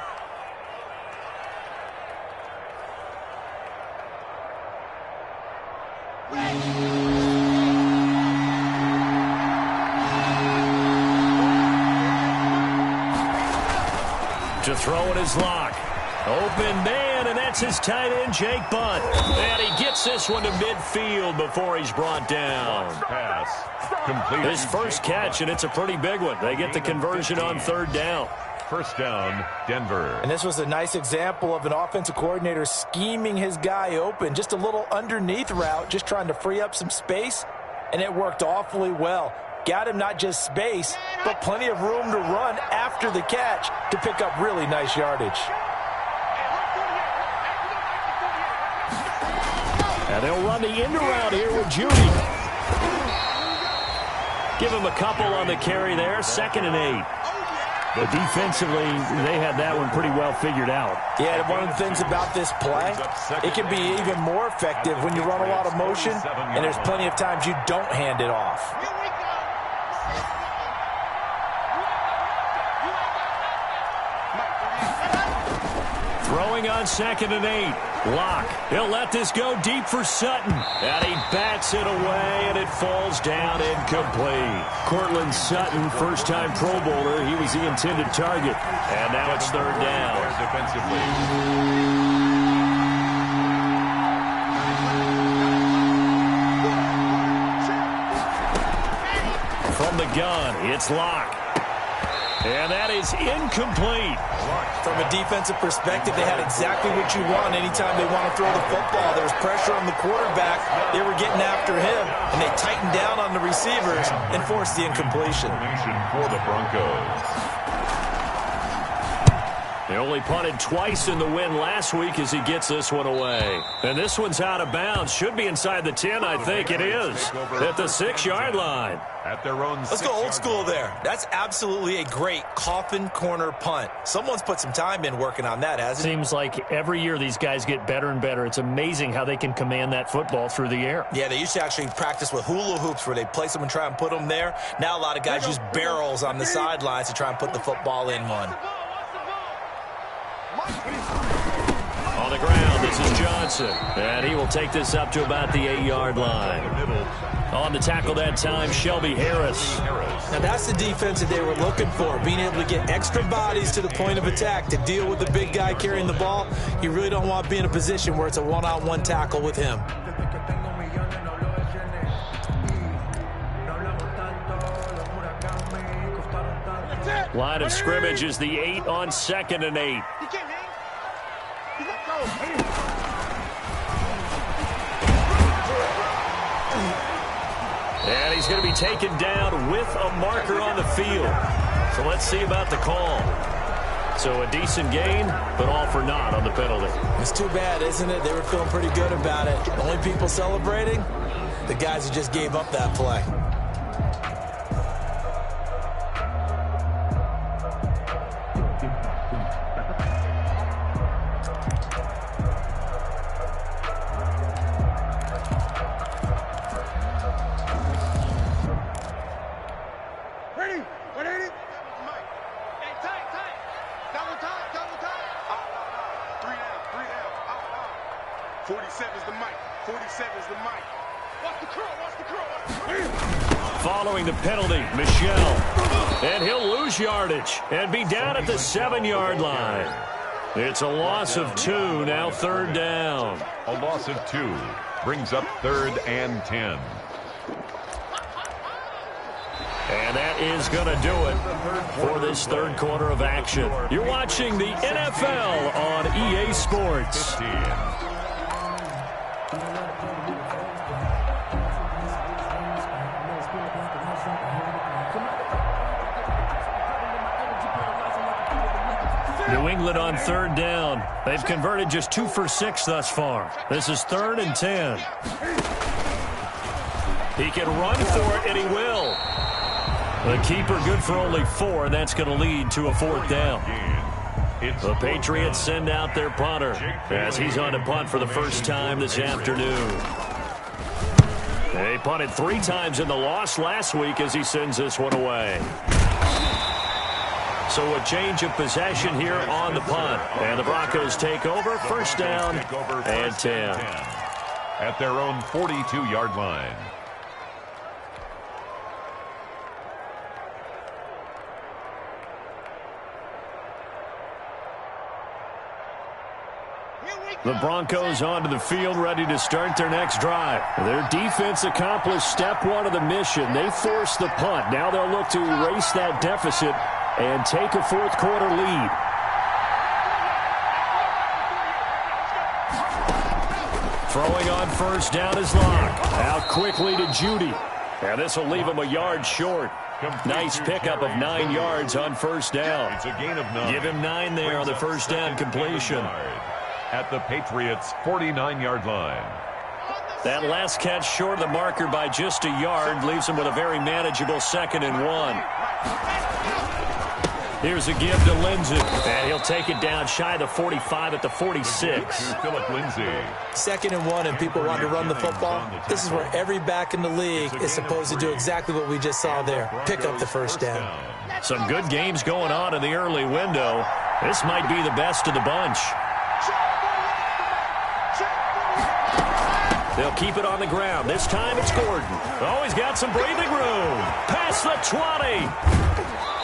S1: To throw it is Locke. Open man, and that's his tight end, Jake Bunt. And he gets this one to midfield before he's brought down. His first catch, and it's a pretty big one. They get the conversion on 3rd down.
S3: First down, Denver.
S2: And this was a nice example of an offensive coordinator scheming his guy open. Just a little underneath route, just trying to free up some space, and it worked awfully well. Got him not just space, but plenty of room to run after the catch to pick up really nice yardage.
S1: And they'll run the end around here with Judy. Give him a couple on the carry there, 2nd and 8. But defensively, they had that one pretty well figured out.
S2: Yeah, and one of the things about this play, it can be even more effective when you run a lot of motion, and there's plenty of times you don't hand it off.
S1: Throwing on 2nd and 8. Locke. He'll let this go deep for Sutton. And he bats it away, and it falls down incomplete. Cortland Sutton, first-time Pro Bowler. He was the intended target. And now it's 3rd down.
S3: Defensively.
S1: From the gun, it's Locke. And that is incomplete.
S2: From a defensive perspective, they had exactly what you want anytime they want to throw the football. There was pressure on the quarterback. They were getting after him, and they tightened down on the receivers and forced the incompletion.
S3: For the Broncos.
S1: They only punted twice in the win last week as he gets this one away. And this one's out of bounds. Should be inside the 10, I think it is. At the 6-yard line.
S3: At their own
S2: Let's go old school there. That's absolutely a great coffin corner punt. Someone's put some time in working on that, hasn't it?
S1: Seems like every year these guys get better and better. It's amazing how they can command that football through the air.
S2: Yeah, they used to actually practice with hula hoops where they place them and try and put them there. Now a lot of guys use barrels on the sidelines to try and put the football in one.
S1: On the ground, this is Johnson. And he will take this up to about the 8-yard line. On the tackle that time, Shelby Harris.
S2: Now that's the defense that they were looking for, being able to get extra bodies to the point of attack to deal with the big guy carrying the ball. You really don't want to be in a position where it's a one-on-one tackle with him.
S1: Line of scrimmage is the 8 on 2nd and 8. And he's going to be taken down with a marker on the field. So let's see about the call. So a decent gain, but all for naught on the penalty.
S2: It's too bad, isn't it? They were feeling pretty good about it. The only people celebrating, the guys who just gave up that play.
S1: Following the penalty, Michelle. And he'll lose yardage and be down at the 7-yard line. It's a loss of 2, now 3rd down.
S3: A loss of 2 brings up 3rd and 10.
S1: And that is going to do it for this 3rd quarter of action. You're watching the NFL on EA Sports.
S3: 15.
S1: New England on 3rd down. They've converted just 2 for 6 thus far. This is 3rd and 10. He can run for it, and he will. The keeper good for only 4, and that's going to lead to a 4th down. The Patriots send out their punter as he's on to punt for the first time this afternoon. They punted 3 times in the loss last week as he sends this one away. So a change of possession here on the punt. And the Broncos take over, first down and 10.
S3: At their own 42-yard line.
S1: The Broncos onto the field, ready to start their next drive. Their defense accomplished step 1 of the mission. They forced the punt. Now they'll look to erase that deficit and take a fourth-quarter lead. Throwing on first down is Locke. Out quickly to Judy. And this will leave him a yard short. Nice pickup of 9 yards on first down.
S3: It's a gain of 9.
S1: Give him 9 there on the first down completion.
S3: At the Patriots' 49-yard line.
S1: That last catch short of the marker by just a yard leaves him with a very manageable 2nd and 1. Here's a give to Lindsey, and he'll take it down shy of the 45 at the 46.
S3: Philip Lindsay.
S2: 2nd and 1, and people want to run the football. This is where every back in the league is supposed to do exactly what we just saw there. Pick up the first down.
S1: Some good games going on in the early window. This might be the best of the bunch. They'll keep it on the ground. This time it's Gordon. Oh, he's got some breathing room. Past the 20.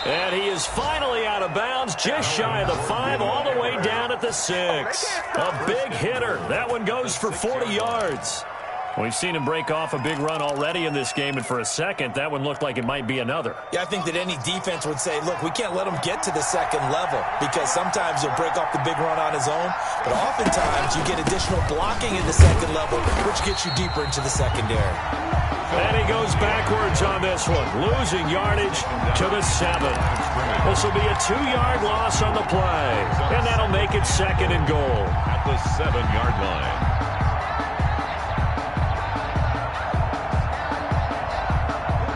S1: And he is finally out of bounds, just shy of the 5, all the way down at the 6. A big hitter. That one goes for 40 yards. We've seen him break off a big run already in this game, and for a second, that one looked like it might be another.
S2: Yeah, I think that any defense would say, look, we can't let him get to the 2nd level, because sometimes he'll break off the big run on his own, but oftentimes you get additional blocking in the 2nd level, which gets you deeper into the secondary.
S1: And he goes backwards on this one, losing yardage to the 7. This will be a 2-yard loss on the play, and that'll make it 2nd and goal.
S3: At the 7-yard line.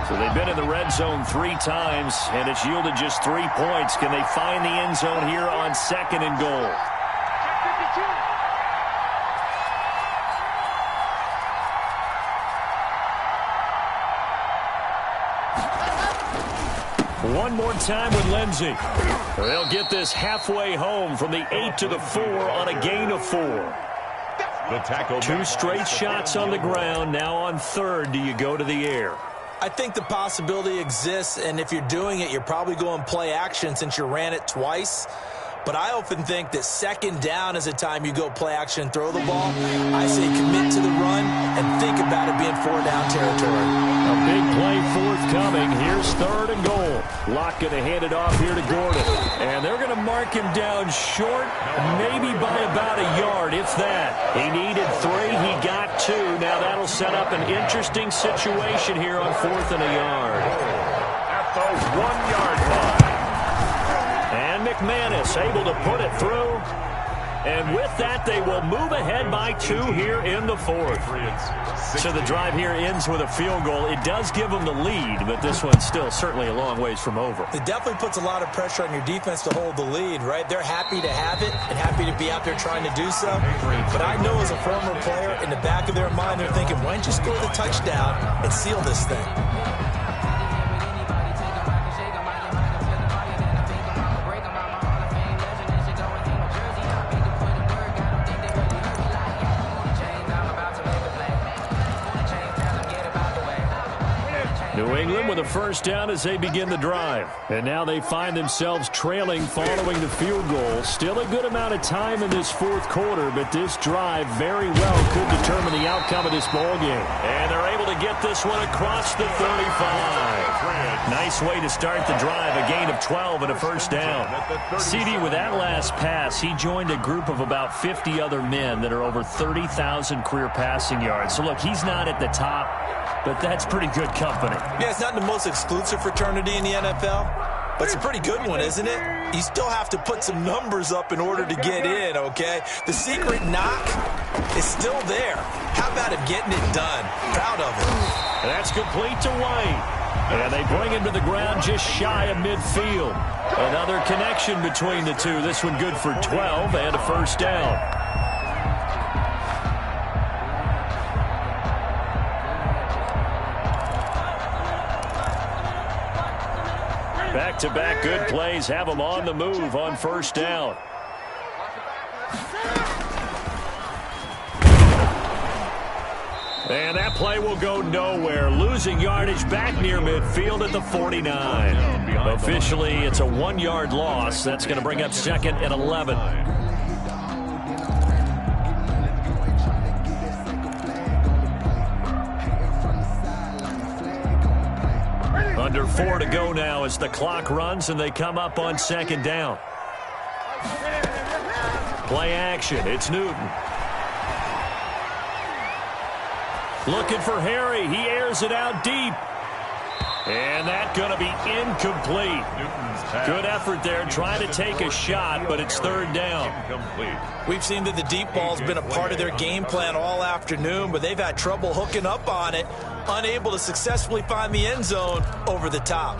S1: So they've been in the red zone 3 times, and it's yielded just 3 points. Can they find the end zone here on 2nd and goal? One more time with Lindsey. They'll get this halfway home from the 8 to the 4 on a gain of 4.
S3: The tackle.
S1: 2 straight shots on the ground. Now on 3rd, do you go to the air?
S2: I think the possibility exists, and if you're doing it, you're probably going play action since you ran it twice. But I often think that 2nd down is a time you go play action and throw the ball. I say commit to the run and think about it being 4-down territory.
S1: A big play forthcoming. Here's 3rd and goal. Locke going to hand it off here to Gordon. And they're going to mark him down short, maybe by about a yard, if that. He needed 3. He got 2. Now that'll set up an interesting situation here on 4th and a yard.
S3: At the 1-yard line.
S1: And McManus able to put it through. And with that, they will move ahead by 2 here in the 4th. So the drive here ends with a field goal. It does give them the lead, but this one's still certainly a long ways from over.
S2: It definitely puts a lot of pressure on your defense to hold the lead, right? They're happy to have it and happy to be out there trying to do so. But I know as a former player, in the back of their mind, they're thinking, why don't you score the touchdown and seal this thing?
S1: New England with a first down as they begin the drive. And now they find themselves trailing following the field goal. Still a good amount of time in this 4th quarter, but this drive very well could determine the outcome of this ball game. And they're able to get this one across the 35. Nice way to start the drive, a gain of 12 and a first down. CD, with that last pass, he joined a group of about 50 other men that are over 30,000 career passing yards. So look, he's not at the top, but that's pretty good company.
S2: Yeah, it's not the most exclusive fraternity in the NFL, but it's a pretty good one, isn't it? You still have to put some numbers up in order to get in, okay? The secret knock is still there. How about him getting it done? Proud of him.
S1: That's complete to White. And they bring him to the ground just shy of midfield. Another connection between the two. This one good for 12 and a first down. Back-to-back good plays have them on the move on first down. And that play will go nowhere. Losing yardage back near midfield at the 49. Officially, it's a 1-yard loss. That's going to bring up 2nd and 11. Under 4 to go now as the clock runs and they come up on 2nd down. Play action. It's Newton. Looking for Harry. He airs it out deep. And that's going to be incomplete. Good effort there trying to take a shot, but it's 3rd down.
S2: We've seen that the deep ball's been a part of their game plan all afternoon, but they've had trouble hooking up on it, unable to successfully find the end zone over the top.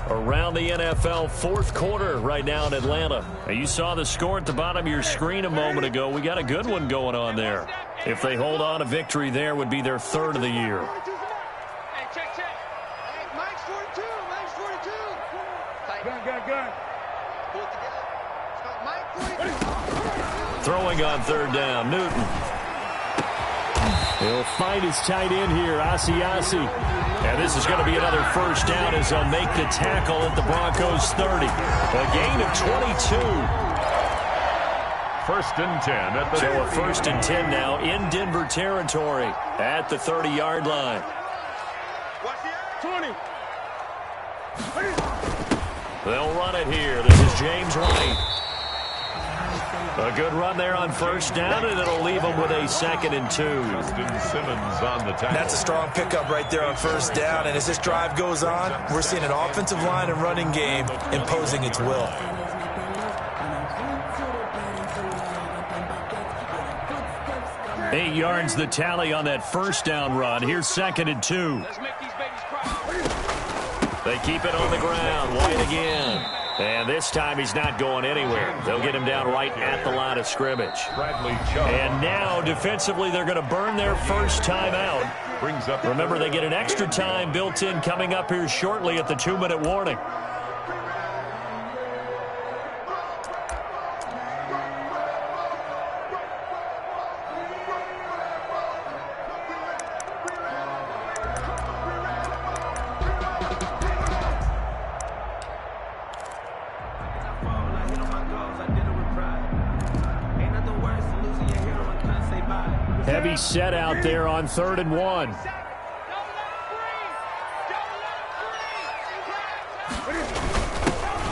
S1: Around the NFL, 4th quarter right now in Atlanta. And you saw the score at the bottom of your screen a moment ago. We got a good one going on there. If they hold on, a victory there would be their 3rd of the year.
S4: Hey, check. Hey, Mike's 42. Mike's 42. Gun. Pull it together. Mike 42.
S1: Throwing on 3rd down, Newton. He'll find his tight end here, Asiasi. And this is going to be another first down as they'll make the tackle at the Broncos 30. A gain of 22.
S3: 1st and 10 at the
S1: So a 1st and 10 now in Denver territory at the 30-yard line.
S4: Watch the 20.
S1: They'll run it here. This is James White. A good run there on first down, and it'll leave them with a 2nd and 2.
S3: Justin Simmons on the tackle.
S2: That's a strong pickup right there on first down. And as this drive goes on, we're seeing an offensive line and running game imposing its will.
S1: Eight yards the tally on that first down run. Here's 2nd and 2.
S4: Let's make these babies cry.
S1: They keep it on the ground. White again. And this time he's not going anywhere. They'll get him down right at the line of scrimmage.
S3: Bradley Chubb.
S1: And now defensively they're going to burn their first time out.
S3: Brings up.
S1: Remember, they get an extra time built in coming up here shortly at the 2-minute warning. Heavy set out there on 3rd and 1.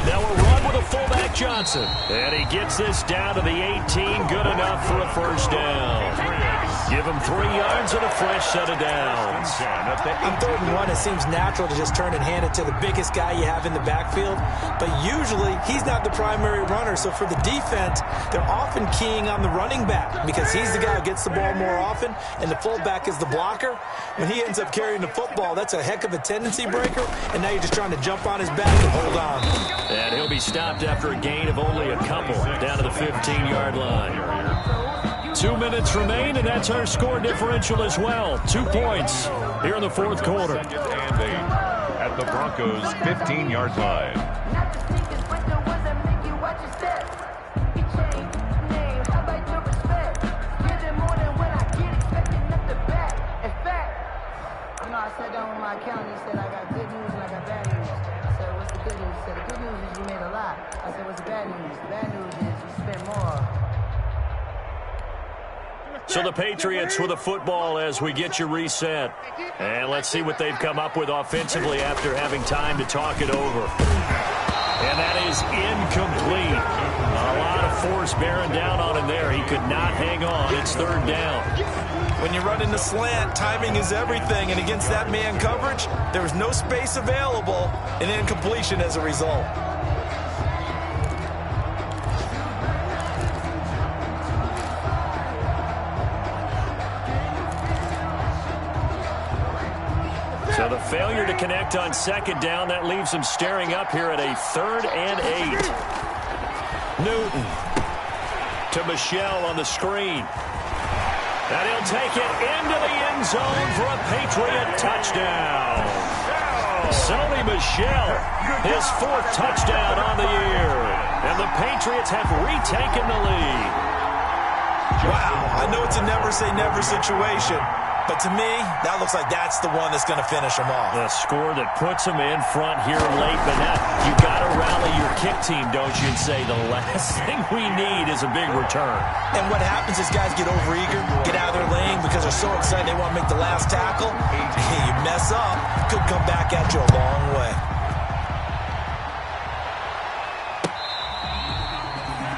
S1: Now a run with a fullback Johnson. And he gets this down to the 18. Good enough for a first down. Give him 3 yards and a fresh set of downs.
S2: On 3rd and 1, it seems natural to just turn and hand it to the biggest guy you have in the backfield. But usually, he's not the primary runner. So for the defense, they're often keying on the running back because he's the guy who gets the ball more often, and the fullback is the blocker. When he ends up carrying the football, that's a heck of a tendency breaker, and now you're just trying to jump on his back and hold on.
S1: And he'll be stopped after a gain of only a couple down to the 15-yard line. 2 minutes remain, and that's our score differential as well. 2 points here in the 4th quarter.
S3: 2nd and 8 at the Broncos' 15-yard line.
S5: I sat down with my accountant. He said, I got good news and I got bad news. I said, what's the good news? He said, the good news is you made a lot. I said, what's the bad news? The bad news is you spent more.
S1: So the Patriots with a football as we get you reset. And let's see what they've come up with offensively after having time to talk it over. And that is incomplete. A lot of force bearing down on him there. He could not hang on. It's 3rd down.
S2: When you run in the slant, timing is everything. And against that man coverage, there was no space available, and incompletion as a result.
S1: So the failure to connect on second down, that leaves him staring up here at a 3rd and 8. Newton to Michelle on the screen. And he'll take it into the end zone for a Patriot touchdown. Sony Michel, his 4th touchdown on the year. And the Patriots have retaken the lead.
S2: Wow, I know it's a never-say-never situation, but to me, that looks like that's the one that's going to finish them off.
S1: The score that puts them in front here late, but now you got to rally your kick team, don't you, and say the last thing we need is a big return.
S2: And what happens is guys get overeager, get out of their lane because they're so excited they want to make the last tackle. You mess up, could come back at you a long way.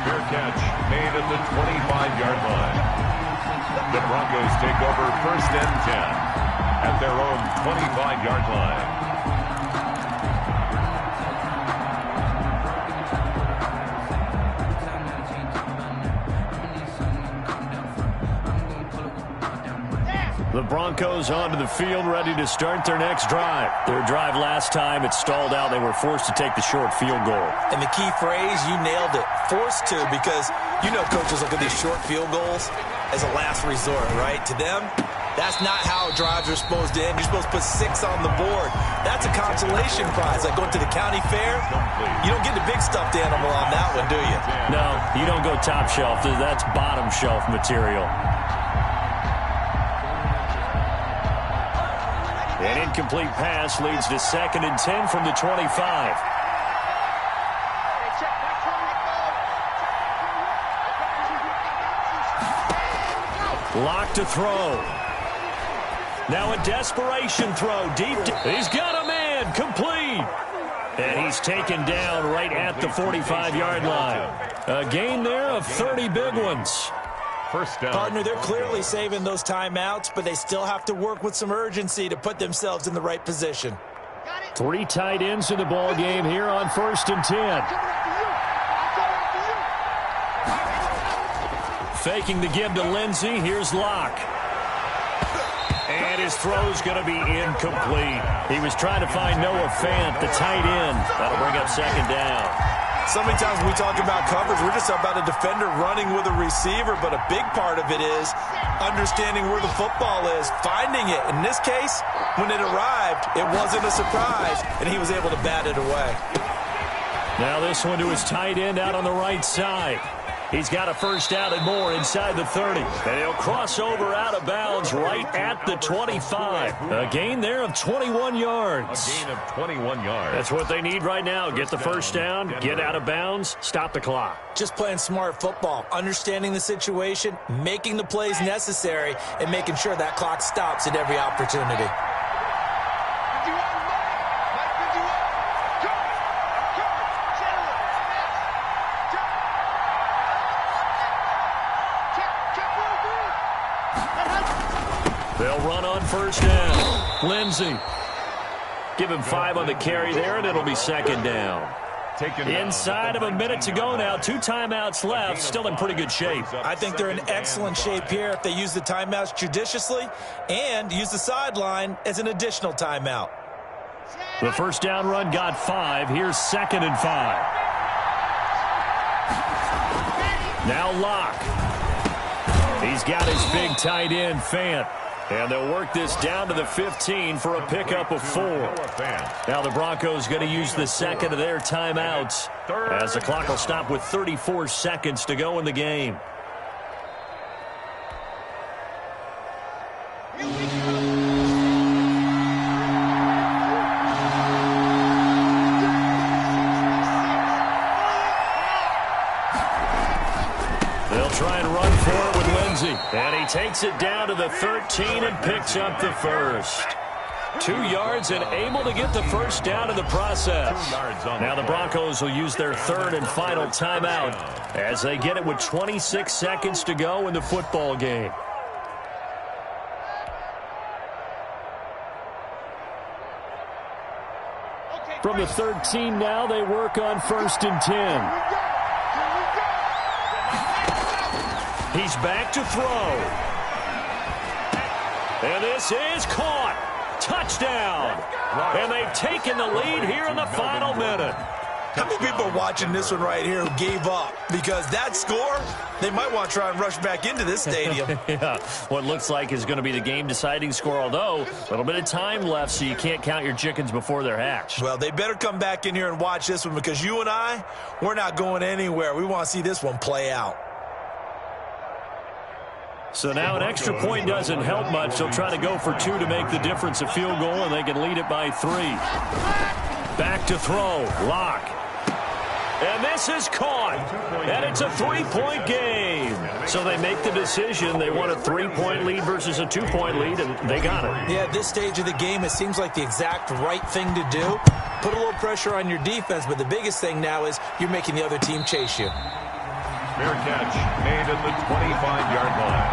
S3: Fair catch made at the 25-yard line. The Broncos take over 1st and 10 at their own 25-yard line.
S1: The Broncos onto the field, ready to start their next drive. Their drive last time, it stalled out. They were forced to take the short field goal.
S2: And the key phrase, you nailed it, forced to, because you know coaches look at these short field goals as a last resort, right? To them, that's not how drives are supposed to end. You're supposed to put 6 on the board. That's a consolation prize, like going to the county fair. You don't get the big stuffed animal on that one, do you?
S1: No, you don't go top shelf. That's bottom shelf material. An incomplete pass leads to 2nd and 10 from the 25. Lock to throw. Now a desperation throw. Deep. He's got a man. Complete. And he's taken down right at the 45-yard line. A gain there of 30 big ones.
S3: First down.
S2: Partner, they're clearly saving those timeouts, but they still have to work with some urgency to put themselves in the right position.
S1: 3 tight ends in the ball game here on 1st and 10. Faking the give to Lindsey. Here's Locke. And his throw's going to be incomplete. He was trying to find Noah Fant, the tight end. That'll bring up 2nd down.
S2: So many times when we talk about coverage, we're just about a defender running with a receiver, but a big part of it is understanding where the football is, finding it. In this case, when it arrived, it wasn't a surprise, and he was able to bat it away.
S1: Now this one to his tight end out on the right side. He's got a first down and more inside the 30. And he'll cross over out of bounds right at the 25. A gain there of 21 yards.
S3: A gain of 21 yards.
S1: That's what they need right now. Get the first down, get out of bounds, stop the clock.
S2: Just playing smart football, understanding the situation, making the plays necessary, and making sure that clock stops at every opportunity.
S1: They'll run on first down. Lindsey. Give him 5 on the carry there, and it'll be 2nd down. Inside of a minute to go now. 2 timeouts left. Still in pretty good shape.
S2: I think they're in excellent shape here if they use the timeouts judiciously and use the sideline as an additional timeout.
S1: The first down run got 5. Here's 2nd and 5. Now Locke. He's got his big tight end, Fant. And they'll work this down to the 15 for a pickup of 4. Now the Broncos going to use the 2nd of their timeouts as the clock will stop with 34 seconds to go in the game. They'll try and run for it with Lindsey. And he takes it down to the 13 and picks up the first. 2 yards and able to get the first down in the process. Now the Broncos will use their 3rd and final timeout as they get it with 26 seconds to go in the football game. From the 13 now, they work on 1st and 10. He's back to throw. And this is caught. Touchdown. touchdown. And they've taken the lead here in the final minute.
S2: How many people are watching this one right here who gave up? Because that score, they might want to try and rush back into this stadium.
S1: Yeah, what looks like is going to be the game-deciding score, although a little bit of time left, so you can't count your chickens before they're hatched.
S2: Well, they better come back in here and watch this one, because you and I, we're not going anywhere. We want to see this one play out.
S1: So now an extra point doesn't help much. They'll try to go for 2 to make the difference a field goal, and they can lead it by 3. Back to throw. Lock. And this is caught. And it's a 3-point game. So they make the decision. They want a 3-point lead versus a 2-point lead, and they got it.
S2: Yeah, at this stage of the game, it seems like the exact right thing to do. Put a little pressure on your defense, but the biggest thing now is you're making the other team chase you.
S3: Fair catch made at the 25-yard line.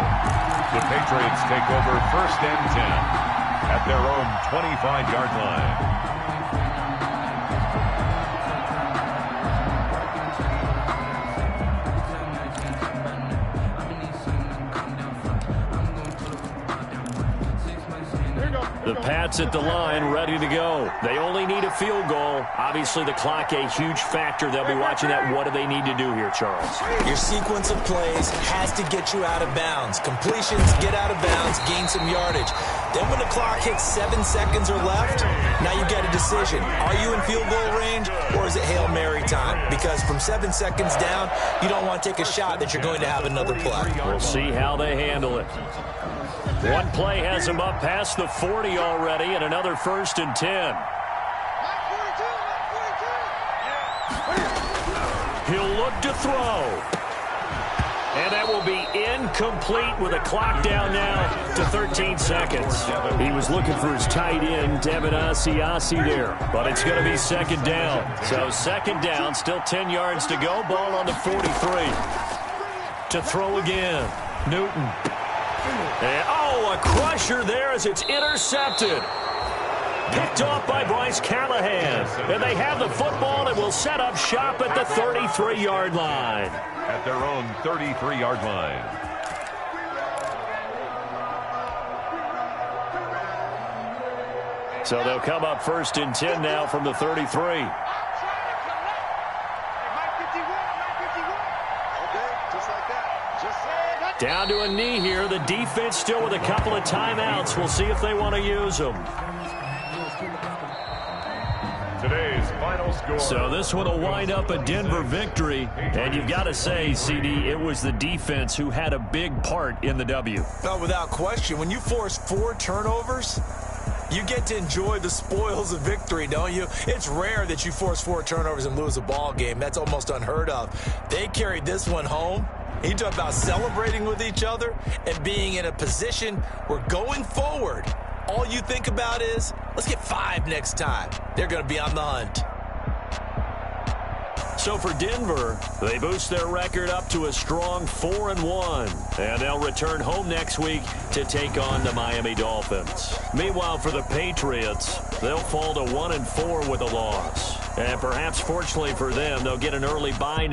S3: The Patriots take over 1st and 10 at their own 25-yard line.
S1: The Pats at the line, ready to go. They only need a field goal. Obviously, the clock a huge factor. They'll be watching that. What do they need to do here, Charles?
S2: Your sequence of plays has to get you out of bounds. Completions, get out of bounds, gain some yardage. Then when the clock hits 7 seconds or left, now you get a decision. Are you in field goal range, or is it Hail Mary time? Because from 7 seconds down, you don't want to take a shot that you're going to have another play.
S1: We'll see how they handle it. One play has him up past the 40 already, and another 1st and 10. He'll look to throw. And that will be incomplete with a clock down now to 13 seconds. He was looking for his tight end, Devin Asiasi there. But it's going to be 2nd down. So 2nd down, still 10 yards to go. Ball on the 43. To throw again. Newton. And, a crusher there as it's intercepted. Picked off by Bryce Callahan. And they have the football and will set up shop at the 33-yard line.
S3: At their own 33-yard line.
S1: So they'll come up 1st and 10 now from the 33. Down to a knee here. The defense still with a couple of timeouts. We'll see if they want to use them.
S3: Today's final score.
S1: So this one will wind up a Denver victory. And you've got to say, CD, it was the defense who had a big part in the W.
S2: Oh, without question. When you force 4 turnovers, you get to enjoy the spoils of victory, don't you? It's rare that you force 4 turnovers and lose a ball game. That's almost unheard of. They carried this one home. You talk about celebrating with each other and being in a position where going forward, all you think about is, let's get 5 next time. They're going to be on the hunt.
S1: So for Denver, they boost their record up to a strong 4-1. And they'll return home next week to take on the Miami Dolphins. Meanwhile, for the Patriots, they'll fall to 1-4 with a loss. And perhaps fortunately for them, they'll get an early bye.